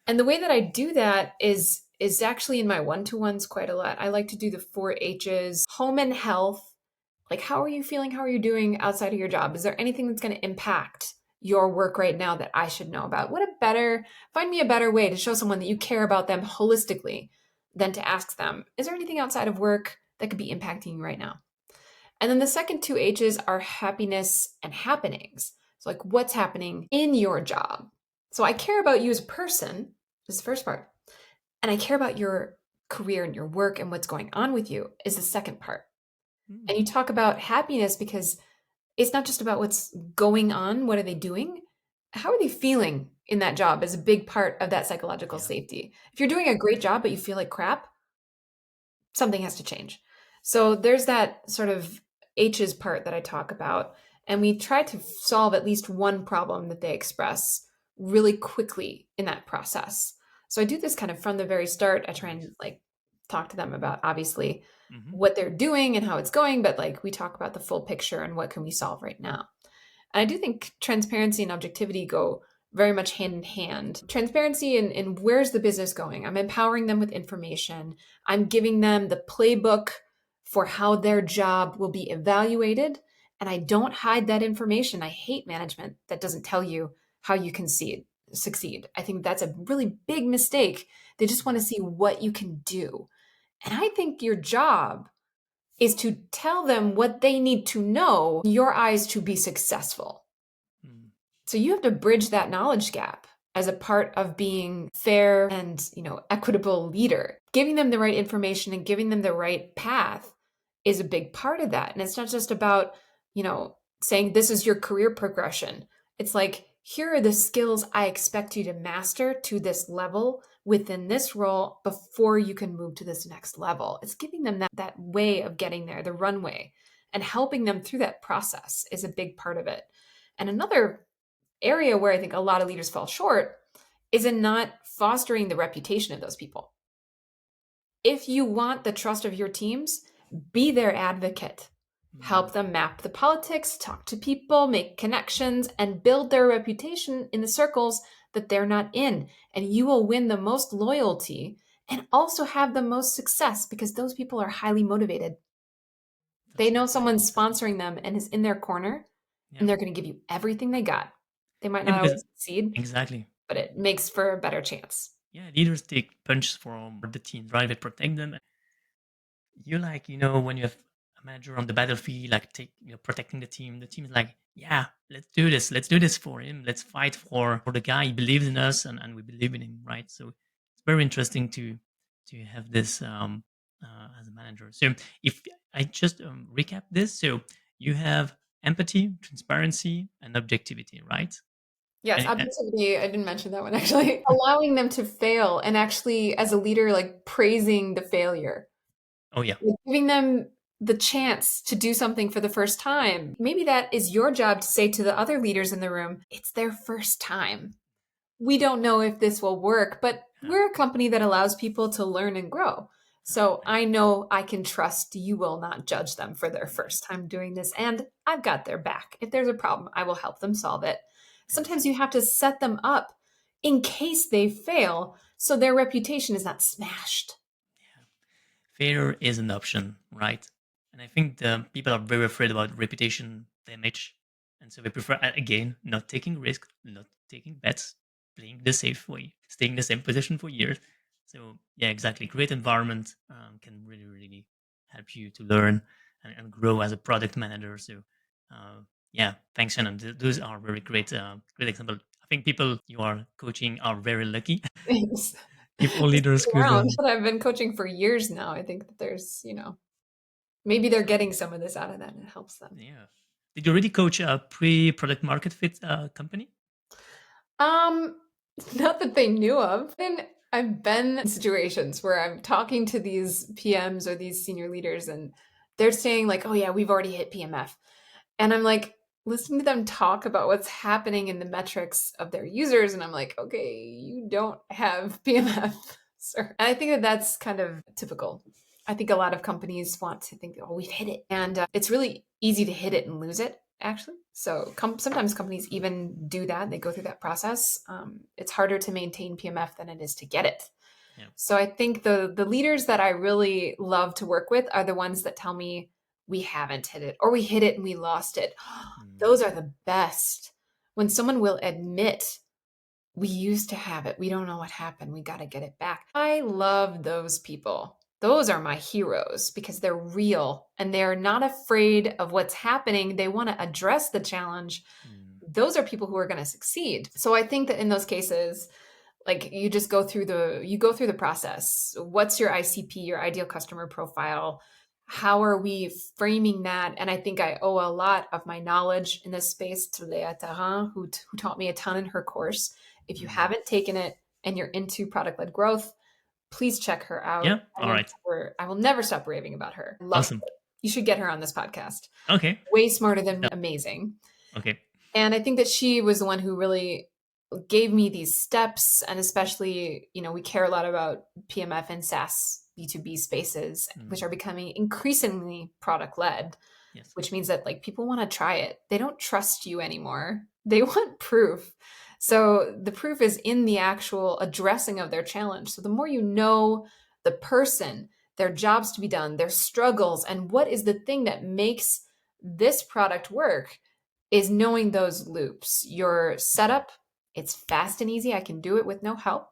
And the way that I do that is actually in my one-to-ones quite a lot. I like to do the 4 H's, home and health. Like, how are you feeling? How are you doing outside of your job? Is there anything that's going to impact your work right now that I should know about? Find me a better way to show someone that you care about them holistically than to ask them, is there anything outside of work that could be impacting you right now? And then the second 2 H's are happiness and happenings. So, like, what's happening in your job? So, I care about you as a person, is the first part. And I care about your career and your work and what's going on with you, is the second part. And Mm. you talk about happiness because it's not just about what's going on, what are they doing? How are they feeling in that job is a big part of that psychological Yeah. safety. If you're doing a great job, but you feel like crap, something has to change. So there's that sort of H's part that I talk about. And we try to solve at least one problem that they express really quickly in that process. So I do this kind of from the very start. I try Nice. and like talk to them about obviously Hmm. what they're doing and how it's going, but like we talk about the full picture and what can we solve right now. And I do think transparency and objectivity go very much hand in hand. Transparency in where's the business going? I'm empowering them with information. I'm giving them the playbook for how their job will be evaluated. And I don't hide that information. I hate management that doesn't tell you how you can succeed. I think that's a really big mistake. They just want Yeah. to see what you can do. And I think your job is to tell them what they need to know in your eyes to be successful. Mm. So you have to bridge that knowledge gap as a part of being fair and, equitable leader. Giving them the right information and giving them the right path is a big part of that. And it's not just about, saying this is your career progression. It's like, here are the skills I expect you to master to this level within this role before you can move to this next level. It's giving them that way of getting there, the runway, and helping them through that process is a big part of it. And another area where I think a lot of leaders fall short is in not fostering the reputation of those people. If you want the trust of your teams, be their advocate. Mm. Help them map the politics, talk to people, make connections, and build their reputation in the circles that they're not in. And you will win the most loyalty and also have the most success because those people are highly motivated. They That's know very someone's interesting. sponsoring them and is in their corner, Yeah. and they're going to give you everything they got. They might Yeah, not because always succeed, exactly. but it makes for a better chance. Yeah, leaders take punches from the team, right? They protect them. You like, when you have a manager on the battlefield, like protecting the team is like, yeah, let's do this for him, let's fight for the guy. He believes in us, and we believe in him, right? So it's very interesting to have this as a manager. So if I just recap this, so you have empathy, transparency, and objectivity, right? Yes, And objectivity, I didn't mention that one actually. Allowing them to fail and actually, as a leader, like praising the failure, oh yeah. like giving them the chance to do something for the first time. Maybe that is your job to say to the other leaders in the room, it's their first time. We don't know if this will work, but Yeah, we're a company that allows people to learn and grow. So nice. I know I can trust you will not judge them for their Yeah, first time doing this. And I've got their back. If there's a problem, I will help them solve it. Sometimes perfect. you have to set them up in case they fail so their reputation is not smashed. Failure is an option, right? And I think the people are very afraid about reputation damage, and so they prefer again not taking risks, not taking bets, playing the safe way, staying in the same position for years. So yeah, exactly. Great environment can really help you to learn and grow as a product manager. So Uh, yeah, thanks, Shannon. Those are very great, great example. I think people you are coaching are very lucky. Thanks. If all Just leaders stick could, around. But I've been coaching for years now. I think that there's, maybe they're getting some of this out of that and it helps them. yeah. Did you already coach a pre-product market fit company? Um, not that they knew of. And I've been in situations where I'm talking to these PMs or these senior leaders and they're saying like, "Oh yeah, we've already hit PMF." And I'm like listening to them talk about what's happening in the metrics of their users and I'm like, "Okay, you don't have PMF, sir." And I think that that's kind of typical. I think a lot of companies want to think, "Oh, we've hit it." And it's really easy to hit it and lose it actually. So sometimes companies even do that. They go through that process. It's harder to maintain PMF than it is to get it. Yeah. So I think the leaders that I really love to work with are the ones that tell me we haven't hit it or we hit it and we lost it. Mm, Those are the best. When someone will admit we used to have it, we don't know what happened, we got to get it back. I love those people. Those are my heroes because they're real and they're not afraid of what's happening. They want to address the challenge. mm, Those are people who are going to succeed. So I think that in those cases, like you go through the process. What's your ICP, your ideal customer profile? How are we framing that? And I think I owe a lot of my knowledge in this space to Leah Tarin, who taught me a ton in her course. If you mm. haven't taken it and you're into product-led growth, please check her out. Yeah. All right. I will never stop raving about her. Love Awesome. her. You should get her on this podcast. Okay. Way smarter than me, That, amazing. okay. And I think that she was the one who really gave me these steps. And especially, we care a lot about PMF and SaaS B2B spaces, which Mm, are becoming increasingly product led, yes. which means that like people want to try it. They don't trust you anymore. They want proof. So the proof is in the actual addressing of their challenge. So the more you know the person, their jobs to be done, their struggles, and what is the thing that makes this product work, is knowing those loops. Your Mm, setup, it's fast and easy. I can do it with no help.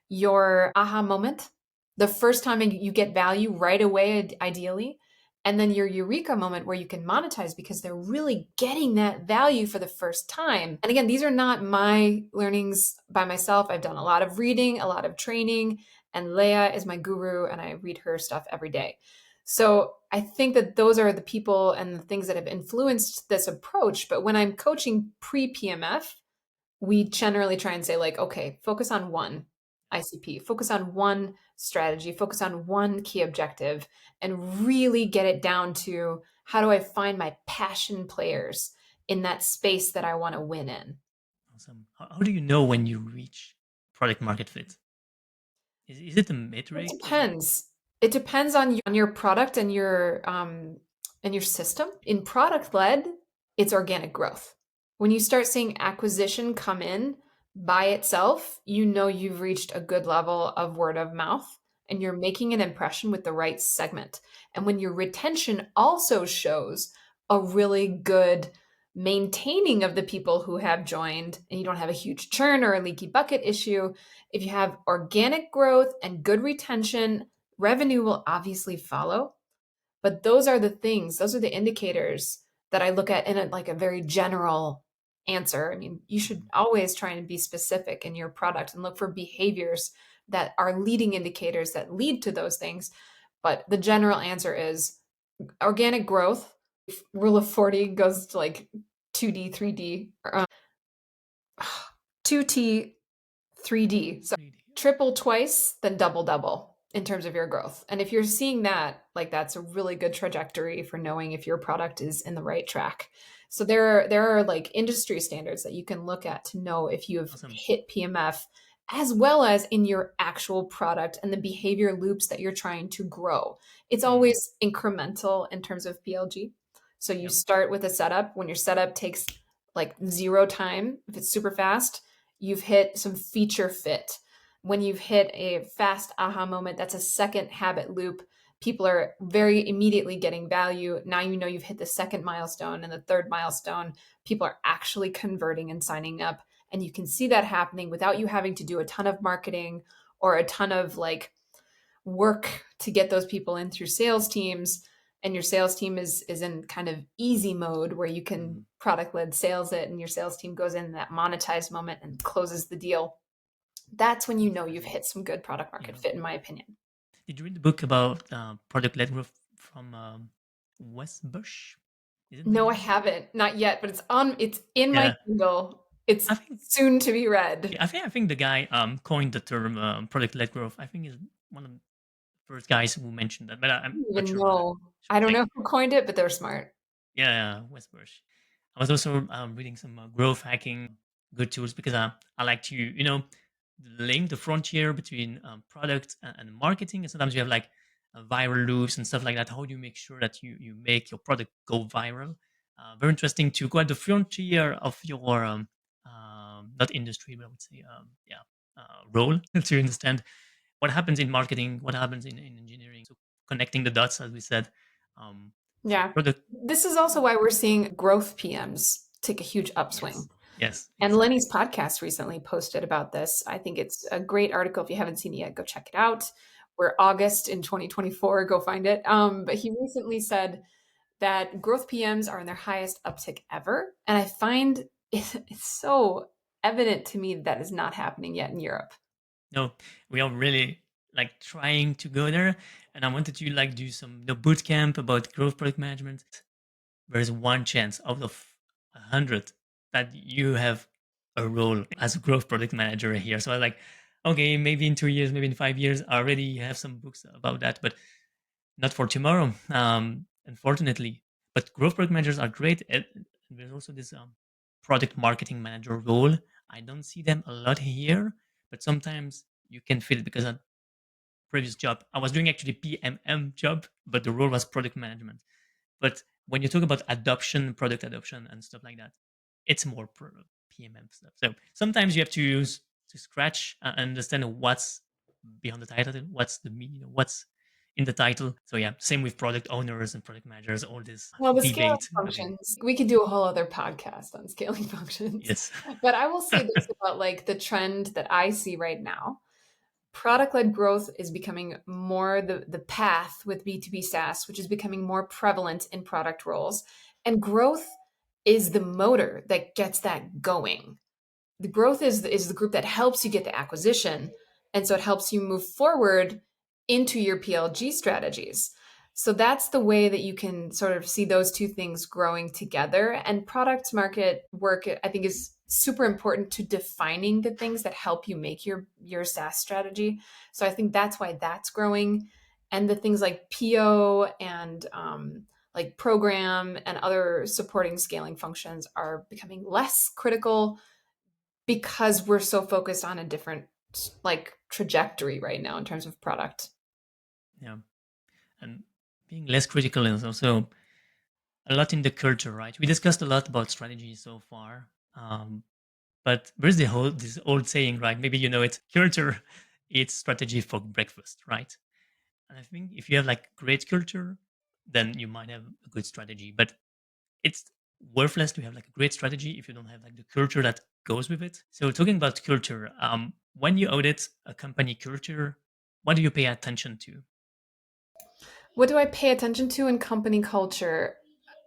Your aha moment, the first time you get value right away, ideally. And then your eureka moment where you can monetize because they're really getting that value for the first time. And again, these are not my learnings by myself. I've done a lot of reading, a lot of training, and Leah is my guru, and I read her stuff every day. So I think that those are the people and the things that have influenced this approach. But when I'm coaching pre PMF, we generally try and say, like, okay, focus on one ICP, focus on one strategy, focus on one key objective, and really get it down to how do I find my passion players in that space that I want to win in. awesome. How do you know when you reach product market fit? Is it a It metric? Is it? depends. It depends on your product and your system. In product led, it's organic growth. When you start seeing acquisition come in by itself, you know you've reached a good level of word of mouth and you're making an impression with the right segment. And when your retention also shows a really good maintaining of the people who have joined and you don't have a huge churn or a leaky bucket issue, if you have organic growth and good retention, revenue will obviously follow. But those are the things, those are the indicators that I look at in like a very general answer. I mean, you should Mm, always try and be specific in your product and look for behaviors that are leading indicators that lead to those things. But the general answer is organic growth. Rule of 40 goes to like 2D, 3D, 2T, 3D. So really? triple twice, then double double in terms of your growth. And if you're seeing that, like that's a really good trajectory for knowing if your product is in the right track. So there are like industry standards that you can look at to know if you have Awesome. hit PMF as well as in your actual product and the behavior loops that you're trying to grow. It's Mm, always incremental in terms of PLG. So you yep. start with a setup. When your setup takes like zero time, if it's super fast, you've hit some feature fit. When you've hit a fast aha moment, that's a second habit loop. People are very immediately getting value. Now you know you've hit the second milestone and the third milestone. People are actually converting and signing up. And you can see that happening without you having to do a ton of marketing or a ton of like work to get those people in through sales teams. and your sales team is in kind of easy mode where you Mm. can product led sales it and your sales team goes in that monetized moment and closes the deal, that's when you know you've Exactly. hit some good product market Yeah. fit, in my opinion. Did you read the book about product-led growth from Wes Bush? Is it the No, I name? haven't. Not yet, but it's in my Yeah. Kindle. It's I think soon to be read. I think the guy coined the term product-led growth. I think he's one of the first guys who mentioned that, but I'm I don't not even sure about that. know. Should I don't check. know who coined it, but they're smart. Yeah, yeah, Wes Bush. I was also reading some growth hacking good tools because I like to, link the frontier between product and marketing. And sometimes you have like viral loops and stuff like that. How do you make sure that you make your product go viral? Very interesting to go at the frontier of your, not industry, but I would say, role to understand what happens in marketing, what happens in engineering. So connecting the dots, as we said. So Yeah. product, This is also why we're seeing growth PMs take a huge upswing. yes, yes, And exactly. Lenny's podcast recently posted about this. I think it's a great article. If you haven't seen it yet, go check it out. We're August in 2024. Go find it. But he recently said that growth PMs are in their highest uptick ever. And I find it's so evident to me that is not happening yet in Europe. No, we are really like trying to go there, and I wanted to like do some boot camp about growth product management. There's one chance out of 100 that you have a role as a growth product manager here. So I like, okay, maybe in 2 years, maybe in 5 years, I already have some books about that, but not for tomorrow, unfortunately. But growth product managers are great. And there's also this product marketing manager role. I don't see them a lot here, but sometimes you can feel it because at previous job, I was doing actually PMM job, but the role was product management. But when you talk about adoption, product adoption, and stuff like that, it's more PMM stuff. So sometimes you have to use to scratch and understand what's beyond the title, what's the meaning, what's in the title. So yeah, same with product owners and product managers. All this Well, the scaling debate. Okay, functions, we could do a whole other podcast on scaling functions. yes, But I will say this about like the trend that I see right now. Product led growth is becoming more the path with B2B SaaS, which is becoming more prevalent in product roles. And growth is the motor that gets that going. The growth is the group that helps you get the acquisition, and so it helps you move forward into your PLG strategies. So that's the way that you can sort of see those two things growing together. And product market work, I think, is super important to defining the things that help you make your SaaS strategy. So I think that's why that's growing. And the things like PO and like program and other supporting scaling functions are becoming less critical because we're so focused on a different like trajectory right now in terms of product. yeah, and being less critical is also a lot in the culture, right? We discussed a lot about strategy so far, but there's the whole this old saying, right? Maybe you know it. Culture, it's strategy for breakfast, right? And I think if you have like great culture, then you might have a good strategy. But it's worthless to have like a great strategy if you don't have like the culture that goes with it. So talking about culture, when you audit a company culture, what do you pay attention to? What do I pay attention to in company culture?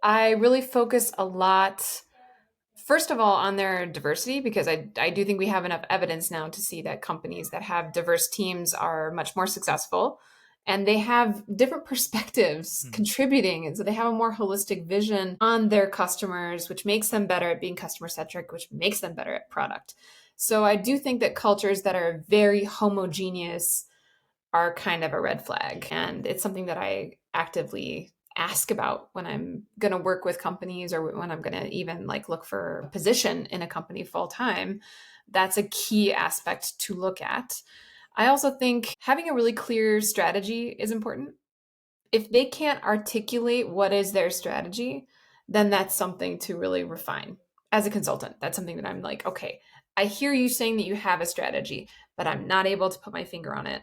I really focus a lot, first of all, on their diversity, because I do think we have enough evidence now to see that companies that have diverse teams are much more successful and they have different perspectives Mm, contributing. And so they have a more holistic vision on their customers, which makes them better at being customer centric, which makes them better at product. So I do think that cultures that are very homogeneous are kind of a red flag. And it's something that I actively ask about when I'm going to work with companies or when I'm going to even like look for a position in a company full time. That's a key aspect to look at. I also think having a really clear strategy is important. If they can't articulate what is their strategy, then that's something to really refine as a consultant. That's something that I'm like, okay, I hear you saying that you have a strategy, but I'm not able to put my finger on it.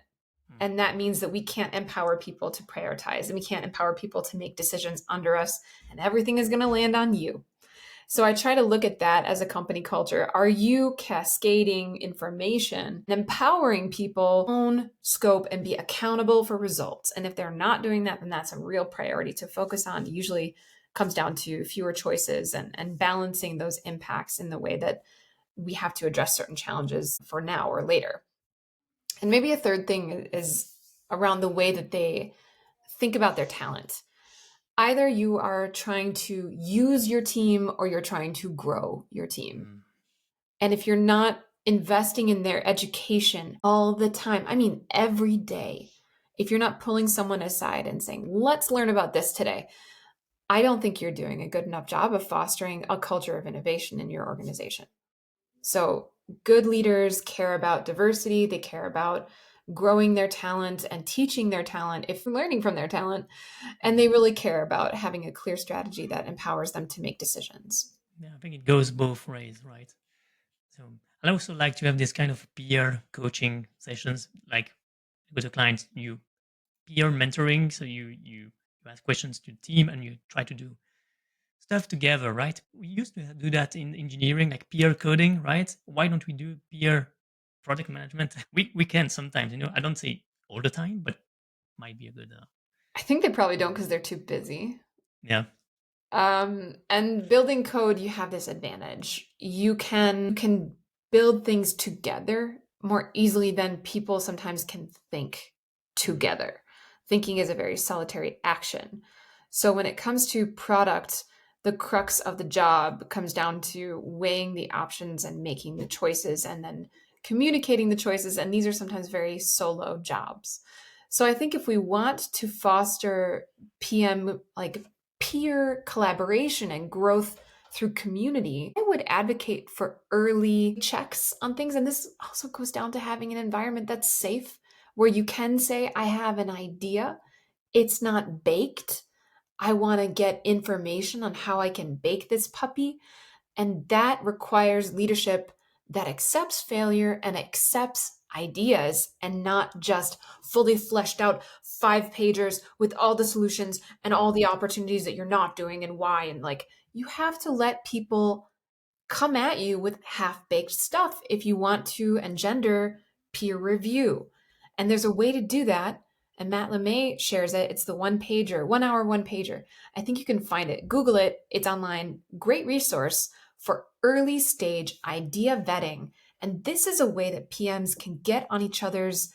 mm, And that means that we can't empower people to prioritize and we can't empower people to make decisions under us, and everything is going to land on you. So I try to look at that as a company culture. Are you cascading information and empowering people own scope and be accountable for results? And if they're not doing that, then that's a real priority to focus on. Usually comes down to fewer choices and balancing those impacts in the way that we have to address certain challenges for now or later. And maybe a third thing is around the way that they think about their talent. Either you are trying to use your team or you're trying to grow your team. Mm. And if you're not investing in their education all the time, I mean, every day, if you're not pulling someone aside and saying, let's learn about this today, I don't think you're doing a good enough job of fostering a culture of innovation in your organization. So, good leaders care about diversity, they care about growing their talent and teaching their talent, if learning from their talent, and they really care about having a clear strategy that empowers them to make decisions. Yeah, I think it goes both ways, right? So I also like to have this kind of peer coaching sessions, like with a client, you peer mentoring. So you ask questions to the team and you try to do stuff together, right? We used to do that in engineering, like peer coding, right? Why don't we do peer project management? We can sometimes, I don't say all the time, but might be a good. I think they probably don't because they're too busy. Yeah. And building code, you have this advantage. You can build things together more easily than people sometimes can think together. Thinking is a very solitary action. So when it comes to product, the crux of the job comes down to weighing the options and making the choices and then communicating the choices. And these are sometimes very solo jobs. So I think if we want to foster PM like peer collaboration and growth through community, I would advocate for early checks on things. And this also goes down to having an environment that's safe, where you can say, I have an idea. It's not baked. I want to get information on how I can bake this puppy. And that requires leadership that accepts failure and accepts ideas and not just fully fleshed out 5 pagers with all the solutions and all the opportunities that you're not doing and why. And like, you have to let people come at you with half baked stuff if you want to engender peer review. And there's a way to do that. And Matt LeMay shares it. It's the 1 pager, 1 hour 1 pager. I think you can find it. Google it. It's online. Great resource for early stage idea vetting. And this is a way that PMs can get on each other's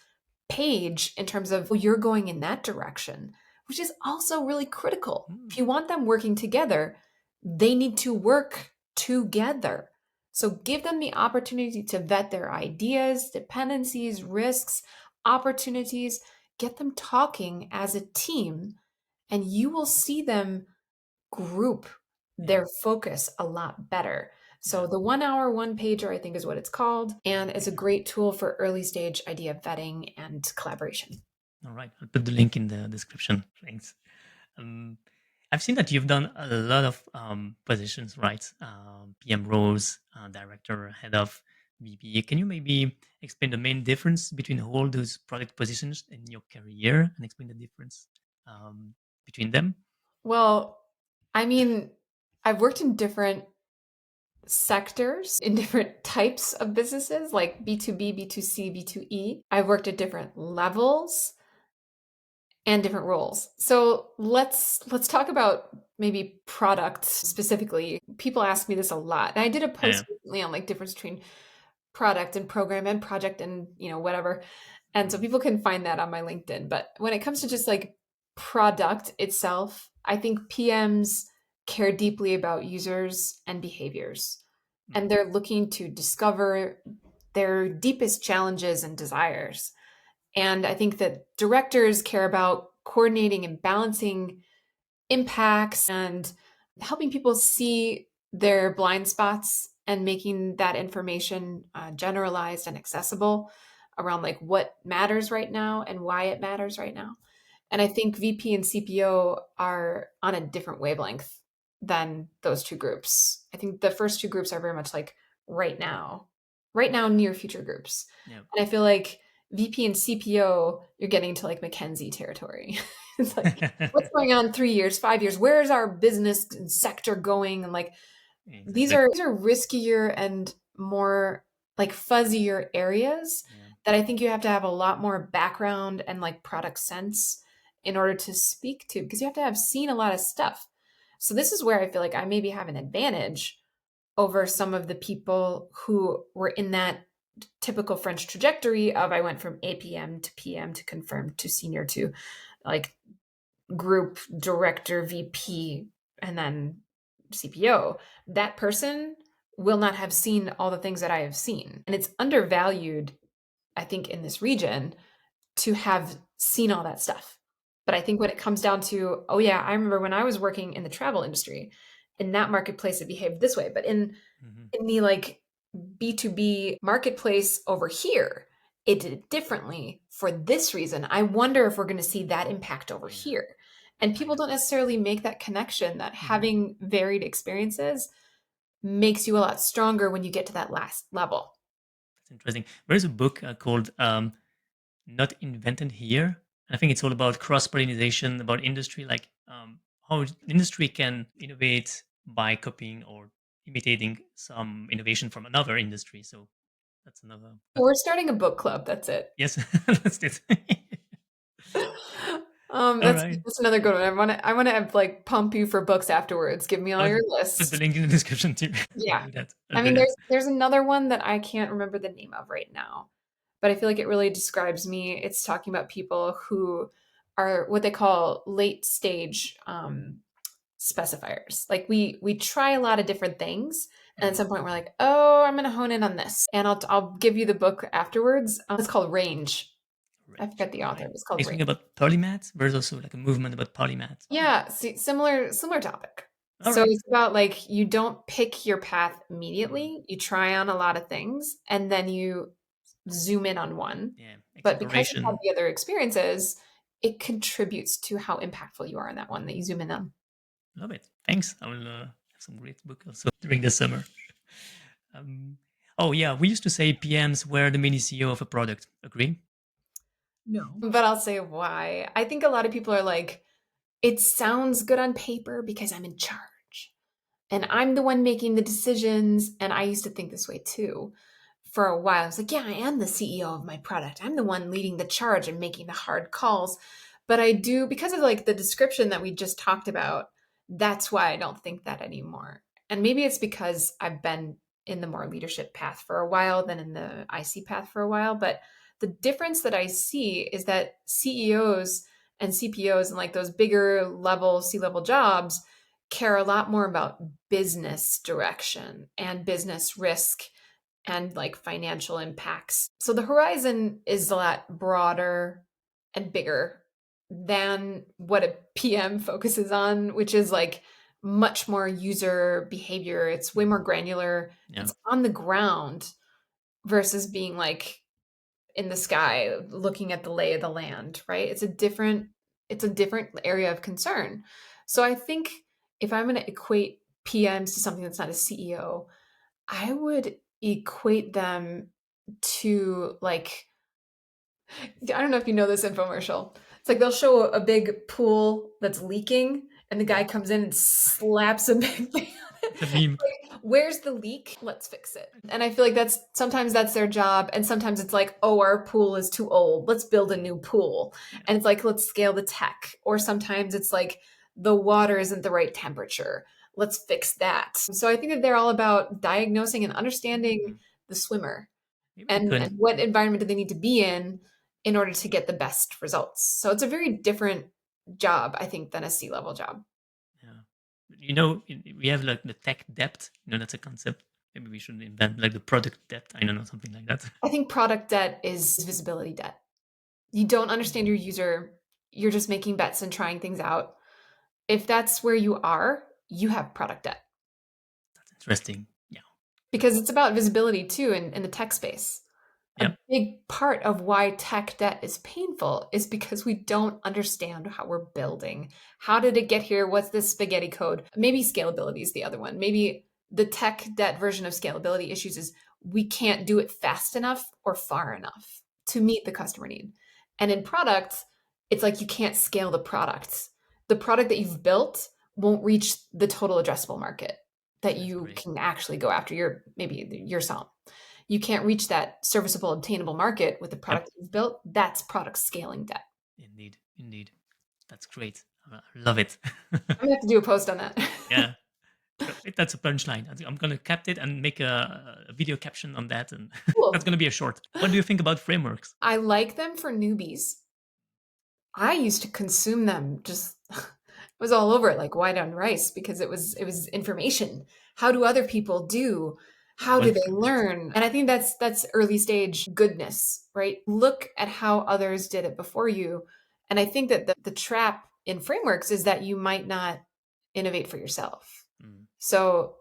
page in terms of, well, you're going in that direction, which is also really critical. If you want them working together, they need to work together. So give them the opportunity to vet their ideas, dependencies, risks, opportunities, get them talking as a team, and you will see them group their focus a lot better. So the 1 hour 1 pager, I think, is what it's called, and is a great tool for early stage idea vetting and collaboration. All right. I'll put the link in the description. Thanks. Um, I've seen that you've done a lot of positions, right? PM roles, director, head of, VP. Can you maybe explain the main difference between all those product positions in your career and explain the difference between them? Well, I mean, I've worked in different sectors, in different types of businesses, like B2B, B2C, B2E. I've worked at different levels and different roles. So let's talk about maybe product specifically. People ask me this a lot. And I did a Yeah. post recently on like difference between product and program and project and whatever. And so people can find that on my LinkedIn. But when it comes to just like product itself, I think PMs care deeply about users and behaviors. And they're looking to discover their deepest challenges and desires. And I think that directors care about coordinating and balancing impacts and helping people see their blind spots and making that information generalized and accessible around like what matters right now and why it matters right now. And I think VP and CPO are on a different wavelength than those two groups. I think the first two groups are very much like right now, near future groups. Yeah. And I feel like VP and CPO, you're getting to like McKinsey territory. It's like, what's going on 3 years, 5 years? Where is our business and sector going? And like, These Exactly. are riskier and more like fuzzier areas Yeah. that I think you have to have a lot more background and like product sense in order to speak to, because you have to have seen a lot of stuff. So this is where I feel like I maybe have an advantage over some of the people who were in that typical French trajectory of I went from APM to PM to confirmed to senior to like group director, VP, and then CPO. That person will not have seen all the things that I have seen. And it's undervalued, I think, in this region to have seen all that stuff. But I think when it comes down to, oh yeah, I remember when I was working in the travel industry, in that marketplace it behaved this way. But Hmm. in the like B2B marketplace over here, it did it differently for this reason. I wonder if we're going to see that impact over Yeah. here. And I people know. don't necessarily make that connection that Hmm. having varied experiences makes you a lot stronger when you get to that last level. That's interesting. There's a book called Not Invented Here. I think it's all about cross pollination, about industry, like how industry can innovate by copying or imitating some innovation from another industry. So that's another. We're starting a book club. That's it. Yes, that's it. All That's right. that's another good one. I want to like pump you for books afterwards. Give me all I'll your put the list. link in the description too. I'll Yeah. do that. I'll I do mean, that. there's another one that I can't remember the name of right now, but I feel like it really describes me. It's talking about people who are what they call late stage specifiers. Like we try a lot of different things, and at Mhm. some point we're like, oh, I'm going to hone in on this, and I'll give you the book afterwards. It's called Range. I Range. forget the All author. right. It's called Next thing Range. about polymaths. There's also like a movement about polymaths. Yeah, see, similar topic. All So right. it's about like you don't pick your path Mhm. immediately. You try on a lot of things and then you zoom in on one. Yeah. But because you have Exploration. the other experiences, it contributes to how impactful you are in that one that you zoom in on. Love it. Thanks. I will have some great book also during the summer. Um, oh yeah, we used to say PMs were the mini CEO of a product. Agree? No. But I'll say why. I think a lot of people are like, it sounds good on paper because I'm in charge and I'm the one making the decisions. And I used to think this way too. For a while. I was like, yeah, I am the CEO of my product. I'm the one leading the charge and making the hard calls. But I do, because of like the description that we just talked about, that's why I don't think that anymore. And maybe it's because I've been in the more leadership path for a while than in the IC path for a while. But the difference that I see is that CEOs and CPOs and like those bigger level, C-level jobs care a lot more about business direction and business risk and like financial impacts. So the horizon is a lot broader and bigger than what a PM focuses on, which is like much more user behavior. It's way more Mhm. granular. Yeah. It's on the ground versus being like in the sky looking at the lay of the land, right? It's a different area of concern. So I think if I'm going to equate PMs to something that's not a CEO, I would equate them to like I don't know if you know this infomercial. It's like they'll show a big pool that's leaking and the guy Mhm. comes in and slaps a big thing on it. It's a meme. Like, where's the leak? Let's fix it. And I feel like that's sometimes that's their job and sometimes it's like, oh, our pool is too old. Let's build a new pool. Yeah. And it's like, let's scale the tech. Or sometimes it's like the water isn't the right temperature. Let's fix that. So I think that they're all about diagnosing and understanding Mhm. the swimmer Maybe we and could. what environment do they need to be in order to get the best results. So it's a very different job, I think, than a C-level job. Yeah. We have like the tech debt. That's a concept. Maybe we should invent like the product debt. I don't know, something like that. I think product debt is visibility debt. You don't understand Mhm. your user, you're just making bets and trying things out. If that's where you are, you have product debt That's interesting. Yeah. because it's about visibility too in the tech space. A Yeah. big part of why tech debt is painful is because we don't understand how we're building. How did it get here? What's this spaghetti code? Maybe scalability is the other one. Maybe the tech debt version of scalability issues is we can't do it fast enough or far enough to meet the customer need. And in product, it's like you can't scale the product. The product that you've built won't reach the total addressable market. that Yes, you agree. can actually go after yourself. You can't reach that serviceable, obtainable market with the Yep. product you've built. That's product scaling debt. Indeed. Indeed. That's great. I love it. I'm gonna have to do a post on that. Yeah. That's a punchline. I'm gonna cap it and make a video caption on that, and that's Cool. gonna be a short. What do you think about frameworks? I like them for newbies. I used to consume them just it was all over it like white on rice because it was information. How do other people do? How do Well, they frameworks. learn? And I think that's early stage goodness, right? Look at how others did it before you. And I think that the trap in frameworks is that you might not innovate for yourself. Mm, So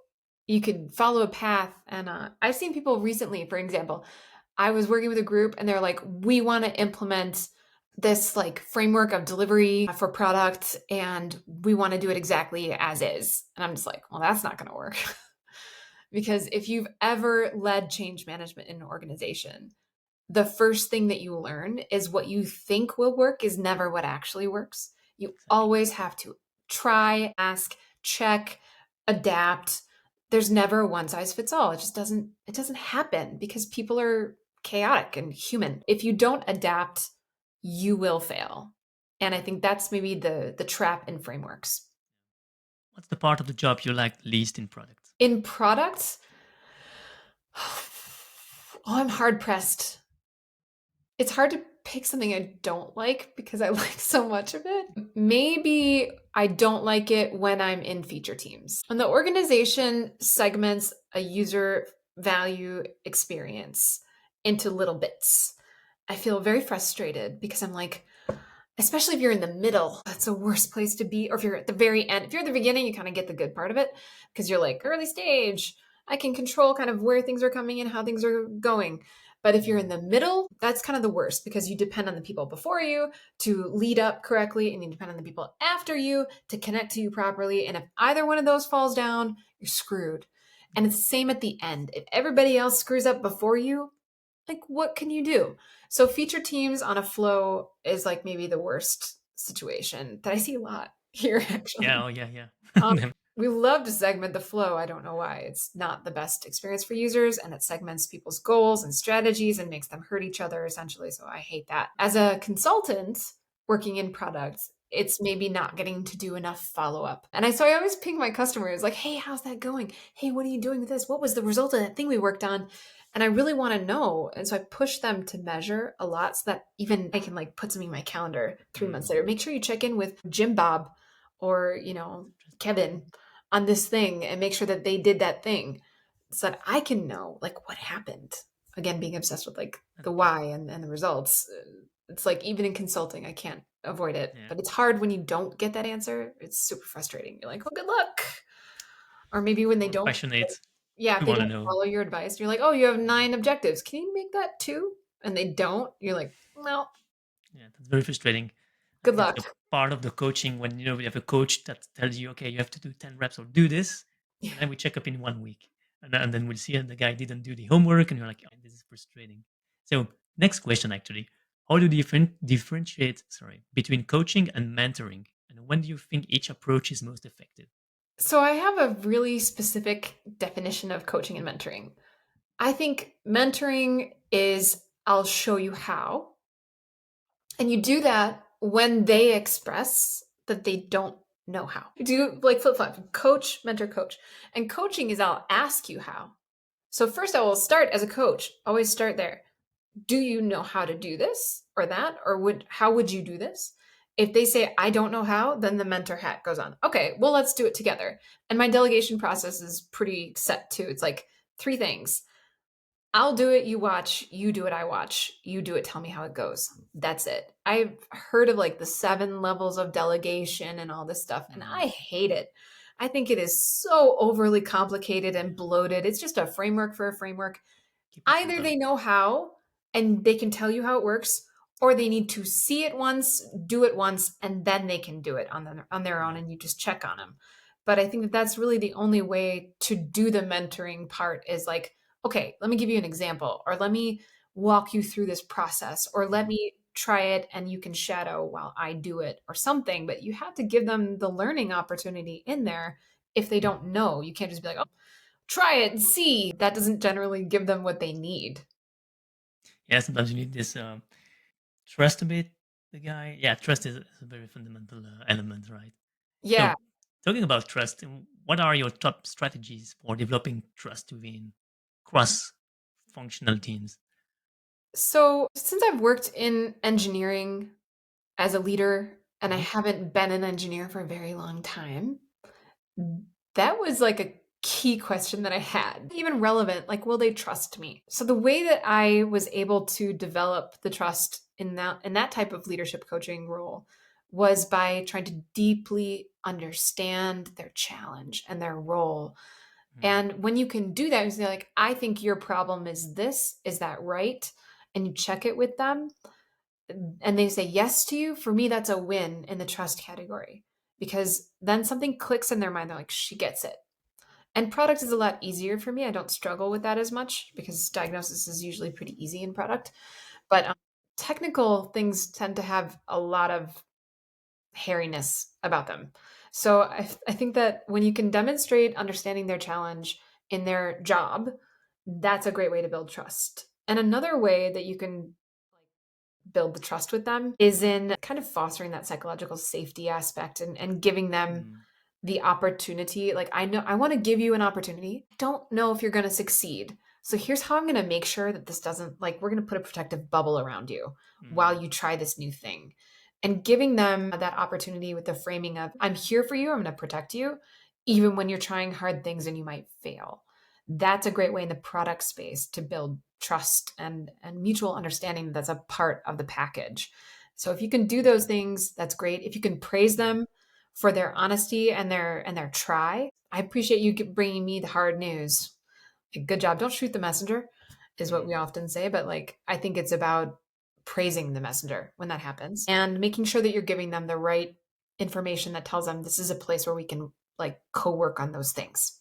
you could follow a path. And I've seen people recently, for example, I was working with a group and they're like, we want to implement this like framework of delivery for product and we want to do it exactly as is. And I'm just like, well, that's not going to work. Because if you've ever led change management in an organization, the first thing that you learn is what you think will work is never what actually works. You exactly. always have to try, ask, check, adapt. There's never a one size fits all. It doesn't happen because people are chaotic and human. If you don't adapt, you will fail. And I think that's maybe the trap in frameworks. What's the part of the job you like least in product? In products, oh, I'm hard pressed. It's hard to pick something I don't like because I like so much of it. Maybe I don't like it when I'm in feature teams. When the organization segments a user value experience into little bits, I feel very frustrated because I'm like, especially if you're in the middle, that's the worst place to be. Or if you're at the very end, if you're at the beginning, you kind of get the good part of it because you're like early stage. I can control kind of where things are coming in, how things are going. But if you're in Mm, the middle, that's kind of the worst because you depend on the people before you to lead up correctly and you depend on the people after you to connect to you properly. And if either one of those falls down, you're screwed. And it's the same at the end. If everybody else screws up before you, like what can you do? So feature teams on a flow is like maybe the worst situation that I see a lot here yeah. actually. Oh, yeah. Yeah. Um, we love to segment the flow. I don't know why. It's not the best experience for users and it segments people's goals and strategies and makes them hurt each other essentially. So I hate that. As a consultant working in products, it's maybe not getting to do enough follow up. And I always ping my customers like, hey, how's that going? Hey, what are you doing with this? What was the result of that thing we worked on? And I really want to know. And so I push them to measure a lot so that even I can like put something in my calendar 3 months Mm, later. Make sure you check in with Jim Bob or, Kevin on this thing and make sure that they did that thing so that I can know like what happened. Again, being obsessed with like that's the great. why and the results. It's like even in consulting, I can't avoid it. Yeah. But it's hard when you don't get that answer. It's super frustrating. You're like, well, good luck. Or maybe when they We're don't, passionate. yeah, if We they want to don't know. follow your advice, you're like, oh, you have 9 objectives. Can you make that two? And they don't. You're like, no, Yeah, that's very frustrating. I good think that's luck. the part of the coaching when we have a coach that tells you, okay, you have to do 10 reps or do this, Yeah. and then we check up in 1 week, and then we'll see and the guy didn't do the homework, and you're like, oh, this is frustrating. So next question, actually, how do you differentiate, sorry, between coaching and mentoring, and when do you think each approach is most effective? So I have a really specific definition of coaching and mentoring. I think mentoring is I'll show you how. And you do that when they express that they don't know how. You do like flip flop, coach, mentor, coach. And coaching is I'll ask you how. So first I will start as a coach, always start there. Do you know how to do this or that? Or how would you do this? If they say, I don't know how, then the mentor hat goes on. Okay, well, let's do it together. And my delegation process is pretty set too. It's like 3 things. I'll do it, you watch, you do it, I watch, you do it, tell me how it goes. That's it. I've heard of like the 7 levels of delegation and all this stuff, and Mm, I hate it. I think it is so overly complicated and bloated. It's just a framework for a framework. keep it Either simple. they know how and they can tell you how it works, or they need to see it once, do it once, and then they can do it on their own Yeah. and you just check on them. But I think that that's really the only way to do the mentoring part is like, okay, let me give you an example, or let me walk you through this process, or let Mm, me try it and you can shadow while I do it, or something. But you have to give them the learning opportunity in there if they don't know, you can't just be like, oh, try it and see. That doesn't generally give them what they need. Yeah, sometimes you need this trust a bit the guy. Yeah, trust is a very fundamental element, right? Yeah. So, talking about trust, what are your top strategies for developing trust within cross-functional teams? So, since I've worked in engineering as a leader and I Hmm. haven't been an engineer for a very long time, that was like a key question that I had. Even relevant, like, will they trust me? So the way that I was able to develop the trust in that type of leadership coaching role was by trying to deeply understand their challenge and their role. Hmm. And when you can do that, you say like, I think your problem is this, is that right? And you check it with them and they say yes to you, for me, that's a win in the trust category because then something clicks in their mind. They're like, she gets it. And product is a lot easier for me. I don't struggle with that as much because diagnosis is usually pretty easy in product. But technical things tend to have a lot of hairiness about them. So I think that when you can demonstrate understanding their challenge in their job, that's a great way to build trust. And another way that you can build the trust with them is in kind of fostering that psychological safety aspect and giving them Hmm. the opportunity. Like, I know I want to give you an opportunity. I don't know if you're going to succeed. So here's how I'm going to make sure that this doesn't, like, we're going to put a protective bubble around you Hmm. while you try this new thing. And giving them that opportunity with the framing of, I'm here for you, I'm going to protect you, even when you're trying hard things and you might fail. That's a great way in the product space to build trust and mutual understanding that's a part of the package. So if you can do those things, that's great. If you can praise Yeah. them for their honesty and their try, I appreciate you bringing me the hard news. Like, good job. Don't shoot the messenger, is what Hmm. we often say. But like, I think it's about praising the messenger when that happens and making sure that you're giving them the right information that tells them this is a place where we can like co-work on those things.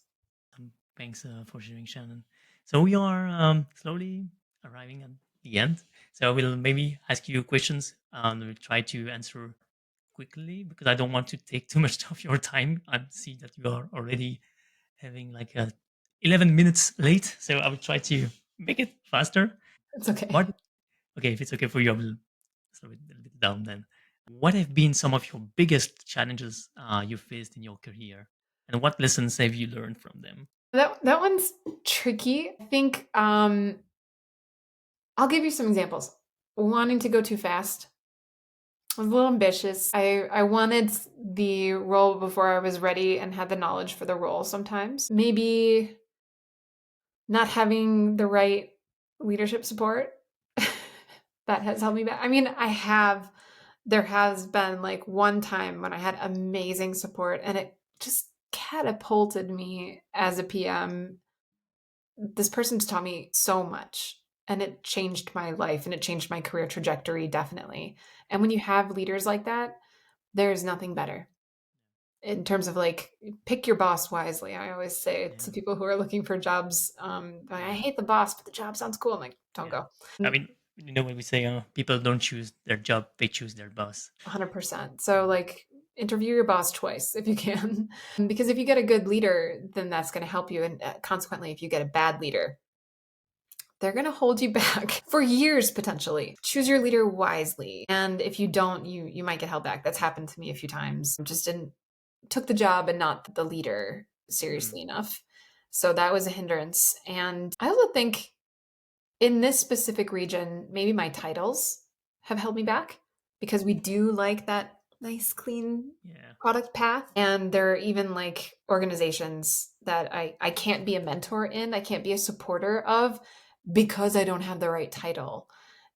Thanks for sharing, Shannon. So we are slowly arriving at the end. So I will maybe ask you questions and we'll try to answer quickly because I don't want to take too much of your time. I see that you are already having like 11 minutes late. So I will try to make it faster. It's okay. What? Okay, if it's okay for you, I will slow it a little bit down then. What have been some of your biggest challenges you faced in your career? And what lessons have you learned from them? That one's tricky. I think I'll give you some examples. Wanting to go too fast. I was a little ambitious. I wanted the role before I was ready and had the knowledge for the role sometimes. Maybe not having the right leadership support that has held me back. I mean, there has been like one time when I had amazing support and it just catapulted me as a PM. This person's taught me so much and it changed my life and it changed my career trajectory, definitely. And when you have leaders like that, there's nothing better in terms of like pick your boss wisely. I always say to Yeah, people who are looking for jobs, I yeah, hate the boss, but the job sounds cool. I'm like, don't yeah. go. I mean, when we say people don't choose their job, they choose their boss. 100%. So, Yeah, like, interview your boss twice if you can. Because if you get a good leader, then that's going to help you. And consequently, if you get a bad leader, they're going to hold you back for years potentially. Choose your leader wisely. And if you don't, you might get held back. That's happened to me a few times. Just didn't took the job and not the leader mm, seriously enough. So that was a hindrance. And I also think in this specific region, maybe my titles have held me back because we do like that nice, clean yeah, product path. And there are even like organizations that I can't be a mentor in, I can't be a supporter of because I don't have the right title.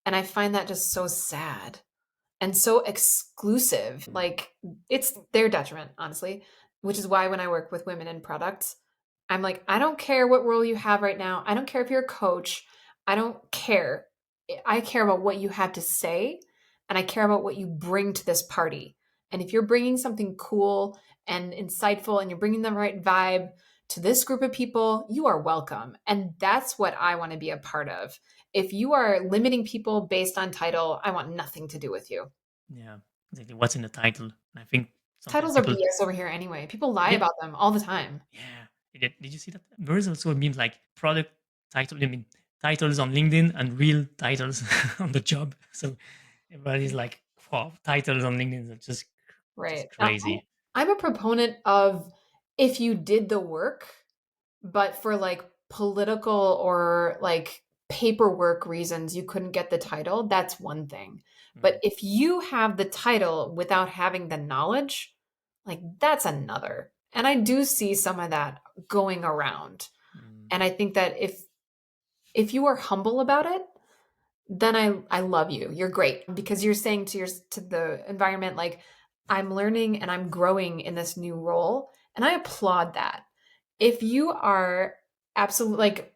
And I find that just so sad and so exclusive. Like, it's their detriment, honestly, which is why when I work with women in products, I'm like, I don't care what role you have right now. I don't care if you're a coach. I don't care. I care about what you have to say and I care about what you bring to this party. And if you're bringing something cool and insightful and you're bringing the right vibe to this group of people, you are welcome. And that's what I want to be a part of. If you are limiting people based on title, I want nothing to do with you. yeah. Exactly. What's in the title? And I think Sometimes Titles are people, BS over here anyway. People lie yeah, about them all the time. yeah. Did you see that? There is also a meme like product title, I mean, titles on LinkedIn and real titles on the job. So everybody's like, wow, titles on LinkedIn are just Right. crazy. I'm a proponent of if you did the work, but for like political or like paperwork reasons you couldn't get the title, that's one thing. But Mm, if you have the title without having the knowledge, like that's another. And I do see some of that going around. mm, And I think that if you are humble about it, then I love you. You're great because you're saying to the environment like I'm learning and I'm growing in this new role, and I applaud that. If you are absolutely like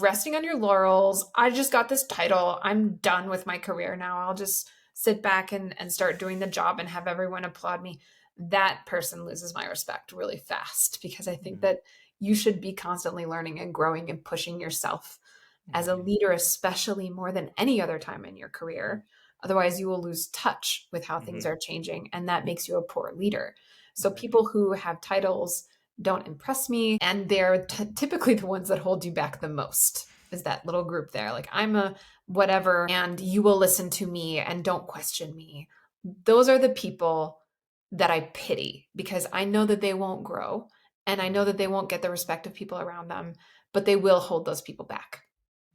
resting on your laurels, I just got this title, I'm done with my career now. I'll just sit back and start doing the job and have everyone applaud me. That person loses my respect really fast because I think mm. that you should be constantly learning and growing and pushing yourself as a Exactly. leader, especially more than any other time in your Mm, career. Otherwise, you will lose touch with how things mhm, are changing, and that makes you a poor leader. So, exactly. people who have titles don't impress me, and they're typically the ones that hold you back the most. Is that little group there? Like, I'm a whatever, and you will listen to me and don't question me. Those are the people that I pity because I know that they won't grow and I know Mm, that they won't get the respect of people around them, but they will hold those people back.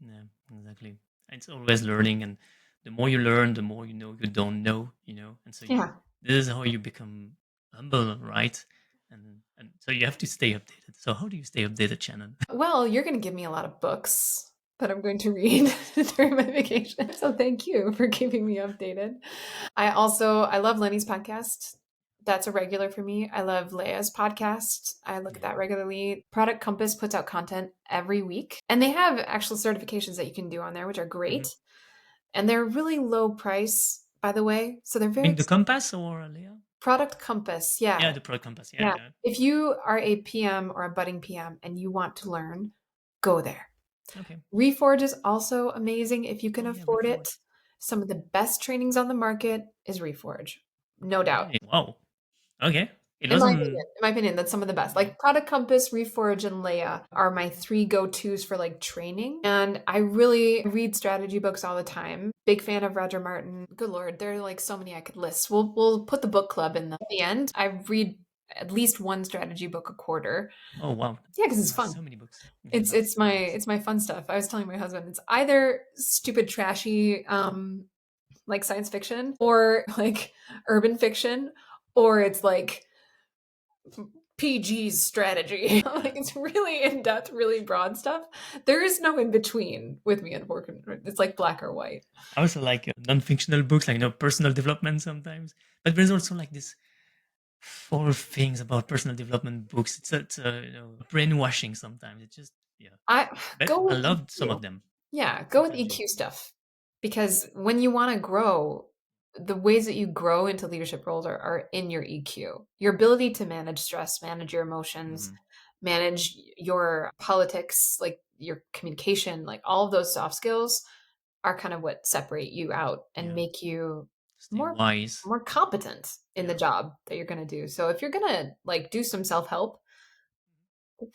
yeah, exactly. It's always learning, and the more you learn, the more you know you don't know, and so Yeah. this is how you become humble, right? And so you have to stay updated. So how do you stay updated, Shannon? Well, you're going to give me a lot of books that I'm going to read during my vacation. So thank you for keeping me updated. I love Lenny's podcast. That's a regular for me. I love Leia's podcast. I look at Yeah. that regularly. Product Compass puts out content every week, and they have actual certifications that you can do on there, which are Hmm. great. And they're really low price, by the way. So they're You very mean the compass or Leah? Product Compass. Yeah, Yeah. the product compass. Yeah, Yeah. yeah. If you are a PM or a budding PM and you want to learn, go there. Okay. Reforge is also amazing if you can Oh yeah, afford it. reforge. Some of the best trainings on the market is Reforge, no doubt. Really? Wow. Okay. It wasn't. In my opinion, that's some of the best. Okay. Like Product Compass, Reforge, and Leia are my three go-tos for like training. And I really read strategy books all the time. Big fan of Roger Martin. Good Lord, there are like so many I could list. We'll put the book club in the end. I read at least one strategy book a quarter. Oh wow. Yeah, because it's That's fun. so many books. Okay, It's that's it's so many my books. it's my fun stuff. I was telling my husband it's either stupid trashy like science fiction or like urban fiction or it's like PG's strategy. Like Yeah. it's really in depth, really broad stuff. There is no in between with me and work. It's like black or white. I also like non-fictional books, like personal development sometimes. But there's also like this four things about personal development books. It's brainwashing sometimes. It's just yeah. I But go I with loved some EQ. of them. Yeah, go with Strategy. EQ stuff because when you want to grow, the ways that you grow into leadership roles are in your EQ. Your ability to manage stress, manage your emotions, Mm-hmm. manage your politics, like your communication, like all of those soft skills are kind of what separate you out and Yeah. make you Stay more wise. more competent in the Yeah. job that you're going to do. So if you're going to like do some self-help,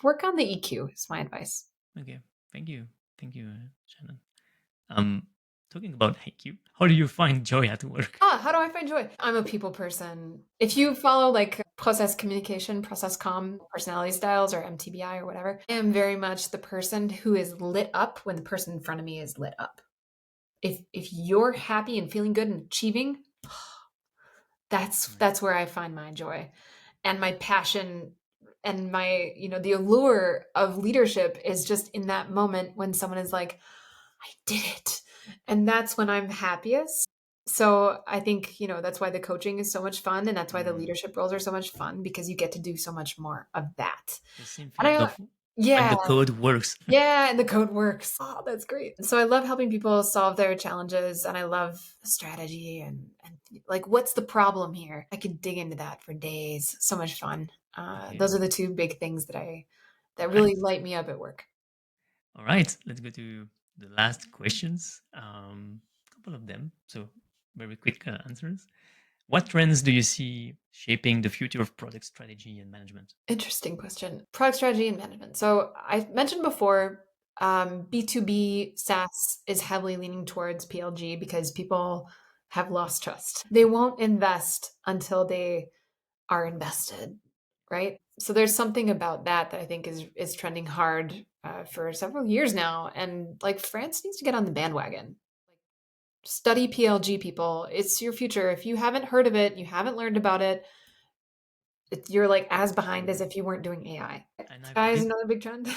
work on the EQ is my advice. Okay. Thank you. Thank you, Shannon. Um, Talking about IQ, how do you find joy at work? How do I find joy? I'm a people person. If you follow like process communication, process com, personality styles, or MTBI or whatever, I am very much the person who is lit up when the person in front of me is lit up. If you're happy and feeling good and achieving, Nice. that's where I find my joy and my passion and my the allure of leadership is just in that moment when someone is like I did it. And that's when I'm happiest. So I think, that's why the coaching is so much fun and that's why the Mm. leadership roles are so much fun because you get to do so much more of that. The same And feeling of when yeah, the code works. yeah, and the code works. Oh, that's great. So I love helping people solve their challenges and I love strategy and like what's the problem here? I could dig into that for days. So much fun. Okay. Those are the two big things All that really right. light me up at work. All right. Let's go to the last questions. Couple of them. So very quick answers. What trends do you see shaping the future of product strategy and management? Interesting question. Product strategy and management. So I mentioned before, B2B SaaS is heavily leaning towards PLG because people have lost trust. They won't invest until they are invested, right? So there's something about that that I think is trending hard for several years now, and like France needs to get on the bandwagon. Study PLG, people. It's your future. If you haven't heard of it, you haven't learned about it, you're like as behind as if you weren't doing AI. And I've AI is been, another big trend,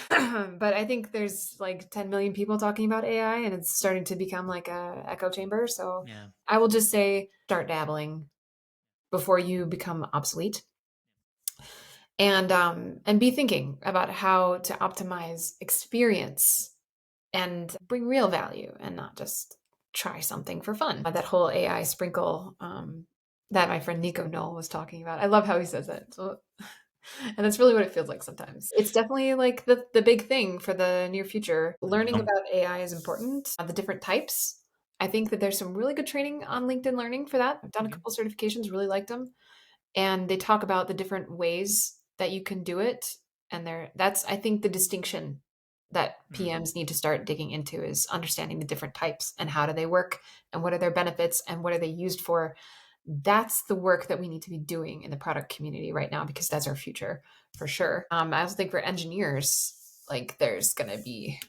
but I think there's like 10 million people talking about AI, and it's starting to become like a echo chamber. So yeah, I will just say, start dabbling before you become obsolete, and be thinking about how to optimize experience and bring real value and not just try something for fun. That whole AI sprinkle that my friend Nico Knoll was talking about. I love how he says it. So, and that's really what it feels like sometimes. It's definitely like the big thing for the near future. Learning yeah, about AI is important. The different types. I think that there's some really good training on LinkedIn Learning for that. I've done a okay. couple certifications, really liked them, and they talk about the different ways that you can do it, and that's, I think, the distinction that Mm, PMs need to start digging into is understanding the different types and how do they work and what are their benefits and what are they used for. That's the work that we need to be doing in the product community right now because that's our future for sure. I also think for engineers, like there's gonna be,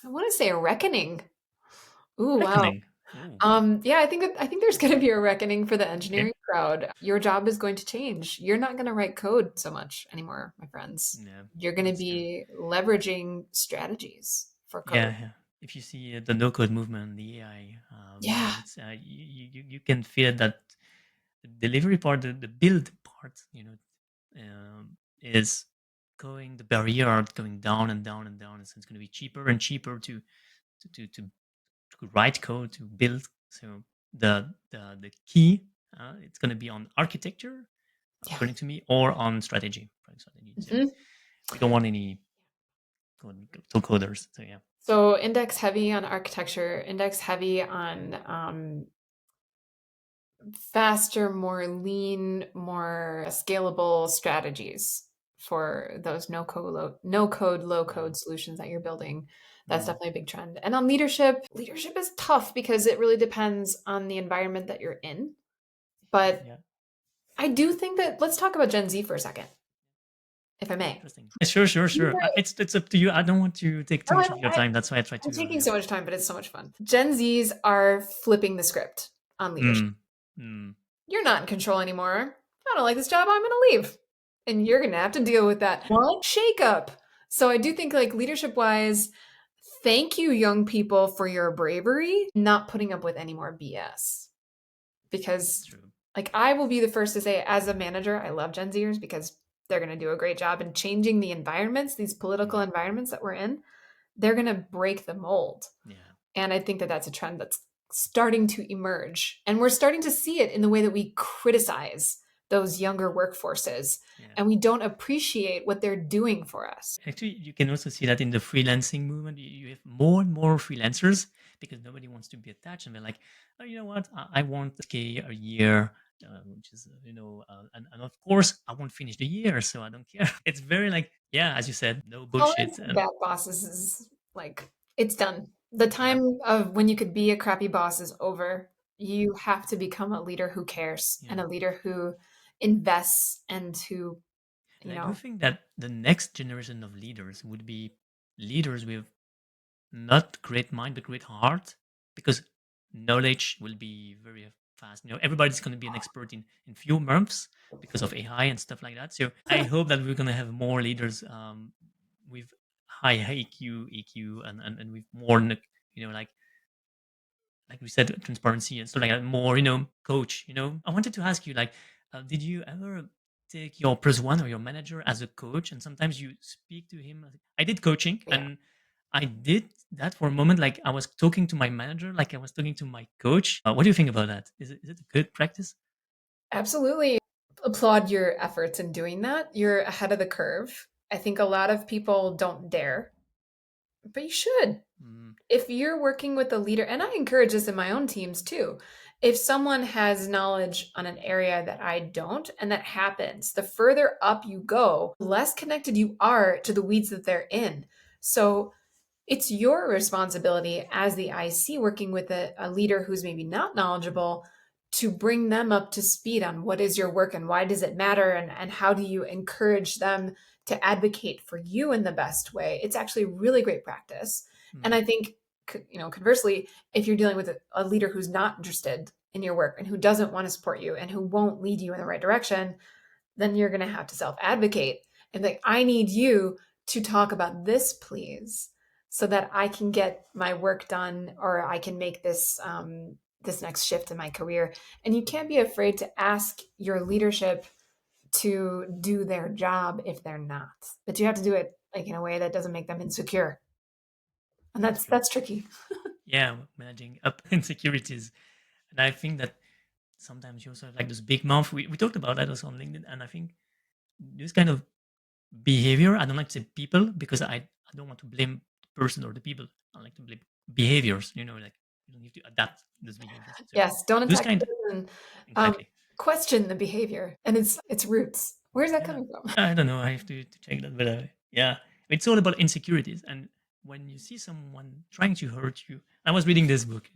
I want to say, a reckoning. Ooh, wow. reckoning. Ooh, Yeah, I think there's going to be a reckoning for the okay. engineering crowd. Your job is going to change. You're not going to write code so much anymore, my friends. Yeah, You're going to that's true. be leveraging strategies for code. Yeah, yeah. If you see the no-code movement, the AI Yeah, movements, you can feel that the delivery part, the build part, is going the barrier are going down and down and down. So it's going to be cheaper and cheaper to write code to build. So the key it's going to be on architecture, yeah. according to me, or on strategy, product strategy. So Mhm. we don't want any coders. So yeah. So index heavy on architecture, index heavy on faster, more lean, more scalable strategies for those no code, low Yeah. code solutions that you're building. That's Mm, definitely a big trend. And on leadership, leadership is tough because it really depends on the environment that you're in. But yeah. I do think that let's talk about Gen Z for a second, if I may. Interesting. Sure, sure, sure. It's up to you. I don't want to take too No, much of your time. That's why I try I'm to. taking Yeah. so much time, but it's so much fun. Gen Zs are flipping the script on leadership. Mm, mm, You're not in control anymore. I don't like this job. I'm going to leave. And you're going to have to deal with that. What? Shake up. So I do think, like, leadership wise, thank you, young people, for your bravery, not putting up with any more BS. that's Because, true. like, I will be the first to say, as a manager, I love Gen Zers because they're going to do a great job in changing the environments, these political Mm, environments that we're in. They're going to break the mold. yeah. And I think that that's a trend that's starting to emerge. And we're starting to see it in the way that we criticize those younger workforces Yeah. and we don't appreciate what they're doing for us. Actually, you can also see that in the freelancing movement. You have more and more freelancers because nobody wants to be attached, and they're like, "Oh, you know what? I want K a year, which is and of course, I won't finish the year, so I don't care." It's very like, yeah, as you said, no bullshit. Tolerance of bad bosses is like, it's done. The Yeah, time of when you could be a crappy boss is over. You have to become a leader who cares and yeah. a leader who invests and who, And you I do know, think that the next generation of leaders would be leaders with not great mind but great heart, because knowledge will be very fast. Everybody's going to be an expert in few months because of AI and stuff like that. So I hope that we're going to have more leaders with high EQ, and with more like we said, transparency and stuff like that. More, coach. I wanted to ask you, like, did you ever take your plus one or your manager as a coach, and sometimes you speak to him? I did coaching, yeah, and I did that for a moment. Like I was talking to my manager, like I was talking to my coach. What do you think about that? Is it a good practice? absolutely. Applaud your efforts in doing that. You're ahead of the curve. I think a lot of people don't dare, but you should. Mm, If you're working with a leader, and I encourage this in my own teams too, if someone has knowledge on an area that I don't, and that happens, the further up you go, the less connected you are to the weeds that they're in. So it's your responsibility as the IC working with a leader who's maybe not knowledgeable to bring them up to speed on what is your work and why does it matter, and how do you encourage them to advocate for you in the best way. It's actually really great practice. And Mm, I think, conversely, if you're dealing with a leader who's not interested in your work and who doesn't want to support you and who won't lead you in the right direction, then you're going to have to self advocate and like, I need you to talk about this, please, so that I can get my work done, or I can make this next shift in my career. And you can't be afraid to ask your leadership to do their job if they're not, but you have to do it like in a way that doesn't make them insecure. And that's that's true. that's tricky. Yeah, managing up insecurities. And I think that sometimes you also have like this big mouth. We talked about that also on LinkedIn. And I think this kind of behavior, I don't like to say people because I don't want to blame the person or the people. I like to blame behaviors, like you don't need to adapt those behaviors. So Yes, don't those attack the kind, person. um, exactly. Question the behavior and its roots. Where's that Yeah. coming from? I don't know. I have to check that. But yeah, it's all about insecurities. And when you see someone trying to hurt you, I was reading this book,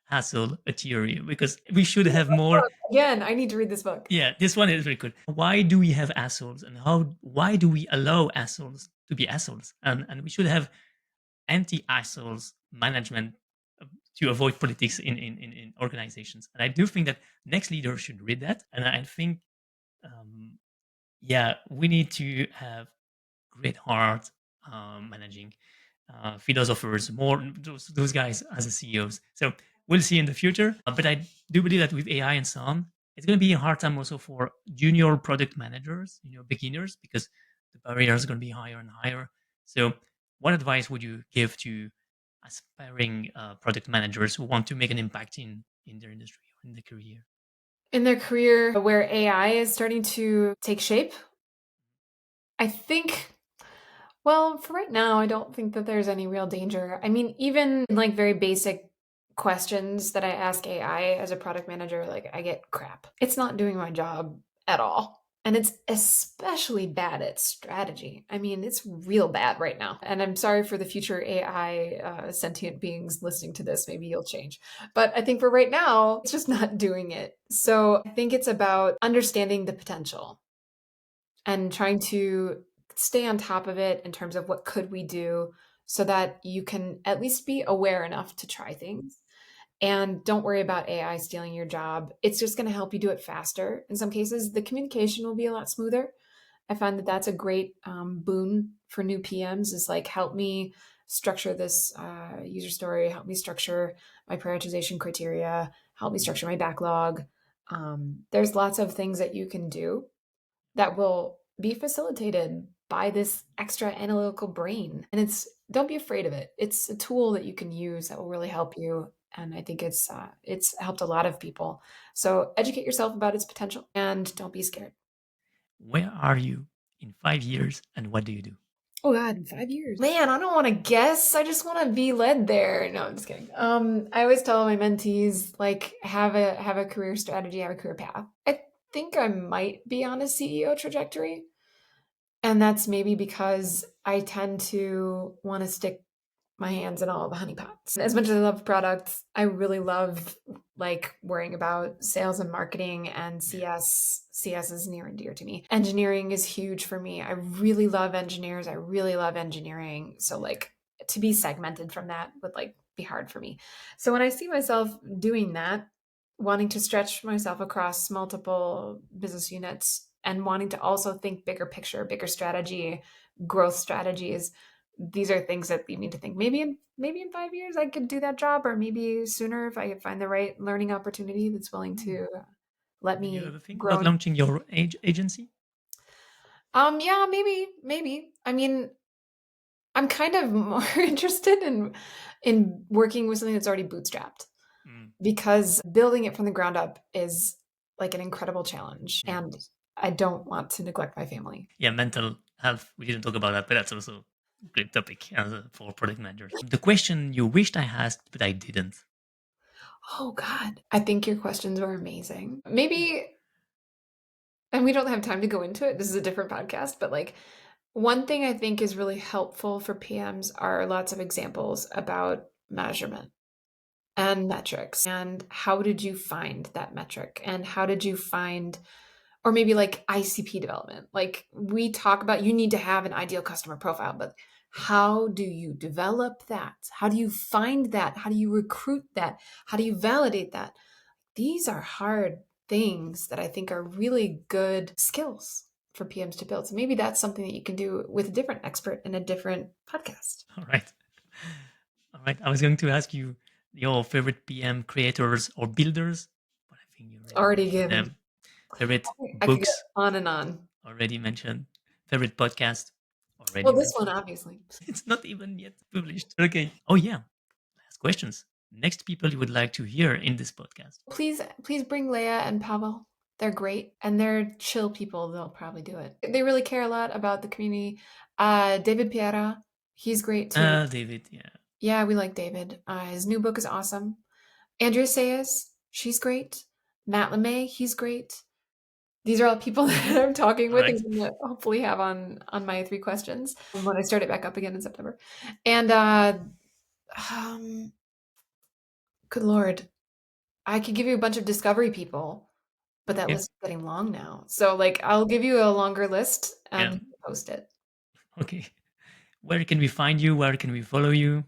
Hassle, a Theory, because we should have more. Again, I need to read this book. Yeah, this one is really good. Why do we have assholes, and why do we allow assholes to be assholes? And we should have anti-assholes management to avoid politics in organizations. And I do think that next leader should read that. And I think, um, yeah, we need to have great heart managing philosophers, more those guys as the CEOs. So we'll see in the future. But I do believe that with AI and so on, it's going to be a hard time also for junior product managers, beginners, because the barriers are going to be higher and higher. So, what advice would you give to aspiring product managers who want to make an impact in their industry or in their career? In their career where AI is starting to take shape, I think, well, for right now, I don't think that there's any real danger. I mean, even in like very basic questions that I ask AI as a product manager, like I get crap. It's not doing my job at all. And it's especially bad at strategy. I mean, it's real bad right now. And I'm sorry for the future AI sentient beings listening to this. Maybe you'll change. But I think for right now, it's just not doing it. So I think it's about understanding the potential and trying to stay on top of it in terms of what could we do so that you can at least be aware enough to try things. And don't worry about AI stealing your job. It's just going to help you do it faster. In some cases, the communication will be a lot smoother. I find that that's a great boon for new PMs, is like, help me structure this user story, help me structure my prioritization criteria, help me Mm. structure my backlog. There's lots of things that you can do that will be facilitated by this extra analytical brain. And it's, don't be afraid of it. It's a tool that you can use that will really help you. And I think it's helped a lot of people. So educate yourself about its potential and don't be scared. Where are you in 5 years, and what do you do? Oh God, in 5 years. Man, I don't want to guess. I just want to be led there. No, I'm just kidding. I always tell my mentees, like, have a career strategy, have a career path. I think I might be on a CEO trajectory. And that's maybe because I tend to want to stick my hands in all the honeypots. As much as I love products, I really love like worrying about sales and marketing and Yeah. CS. CS is near and dear to me. Engineering is huge for me. I really love engineers. I really love engineering. So like to be segmented from that would like be hard for me. So when I see myself doing that, wanting to stretch myself across multiple business units and wanting to also think bigger picture, bigger strategy, growth strategies, these are things that you need to think. Maybe in 5 years I could do that job, or maybe sooner if I find the right learning opportunity that's willing Mm. to let Did you me ever think about grow. launching your agency? Yeah, maybe. I mean, I'm kind of more interested in working with something that's already bootstrapped, Mm. because building it from the ground up is like an incredible challenge, Yeah. and I don't want to neglect my family. Yeah, mental health. We didn't talk about that, but that's also a great topic for product managers. The question you wished I asked, but I didn't. Oh God, I think your questions were amazing. Maybe, and we don't have time to go into it. This is a different podcast, but like one thing I think is really helpful for PMs are lots of examples about measurement and metrics. And how did you find that metric? And how did you find, or maybe like ICP development? Like we talk about, you need to have an ideal customer profile, but how do you develop that? How do you find that? How do you recruit that? How do you validate that? These are hard things that I think are really good skills for PMs to build. So maybe that's something that you can do with a different expert in a different podcast. All right. All right. I was going to ask you your favorite PM creators or builders, but I think you already Already mentioned given. them. Favorite I could go books, on and on. already mentioned. Favorite podcast, already Well, this one, mentioned. obviously. It's not even yet published. Okay. Oh, yeah. Last questions. Next people you would like to hear in this podcast. Please bring Leia and Pavel. They're great and they're chill people. They'll probably do it. They really care a lot about the community. David Piera, he's great too. David, yeah. Yeah, we like David. His new book is awesome. Andrea Sayes, she's great. Matt LeMay, he's great. These are all people that I'm talking All with right. and gonna hopefully have on my 3 questions when I start it back up again in September. And, um, good Lord, I could give you a bunch of discovery people, but that Okay. list is getting long now. So, like, I'll give you a longer list Yeah. and post it. Okay. Where can we find you? Where can we follow you?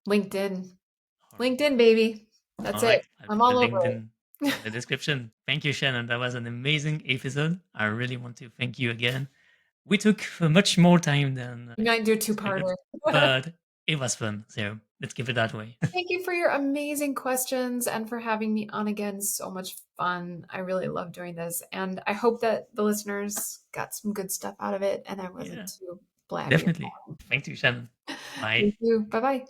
LinkedIn. All right. LinkedIn, baby. That's All it. right. I'll I'm put the all over LinkedIn it. in the description. Thank you, Shannon. That was an amazing episode. I really want to thank you again. We took much more time than You might do a expected, two-parter. but it was fun. So let's keep it that way. Thank you for your amazing questions and for having me on again. So much fun. I really love doing this. And I hope that the listeners got some good stuff out of it and I wasn't Yeah, too blabby. definitely. Thank you, Shannon. Bye. Thank you. Bye bye.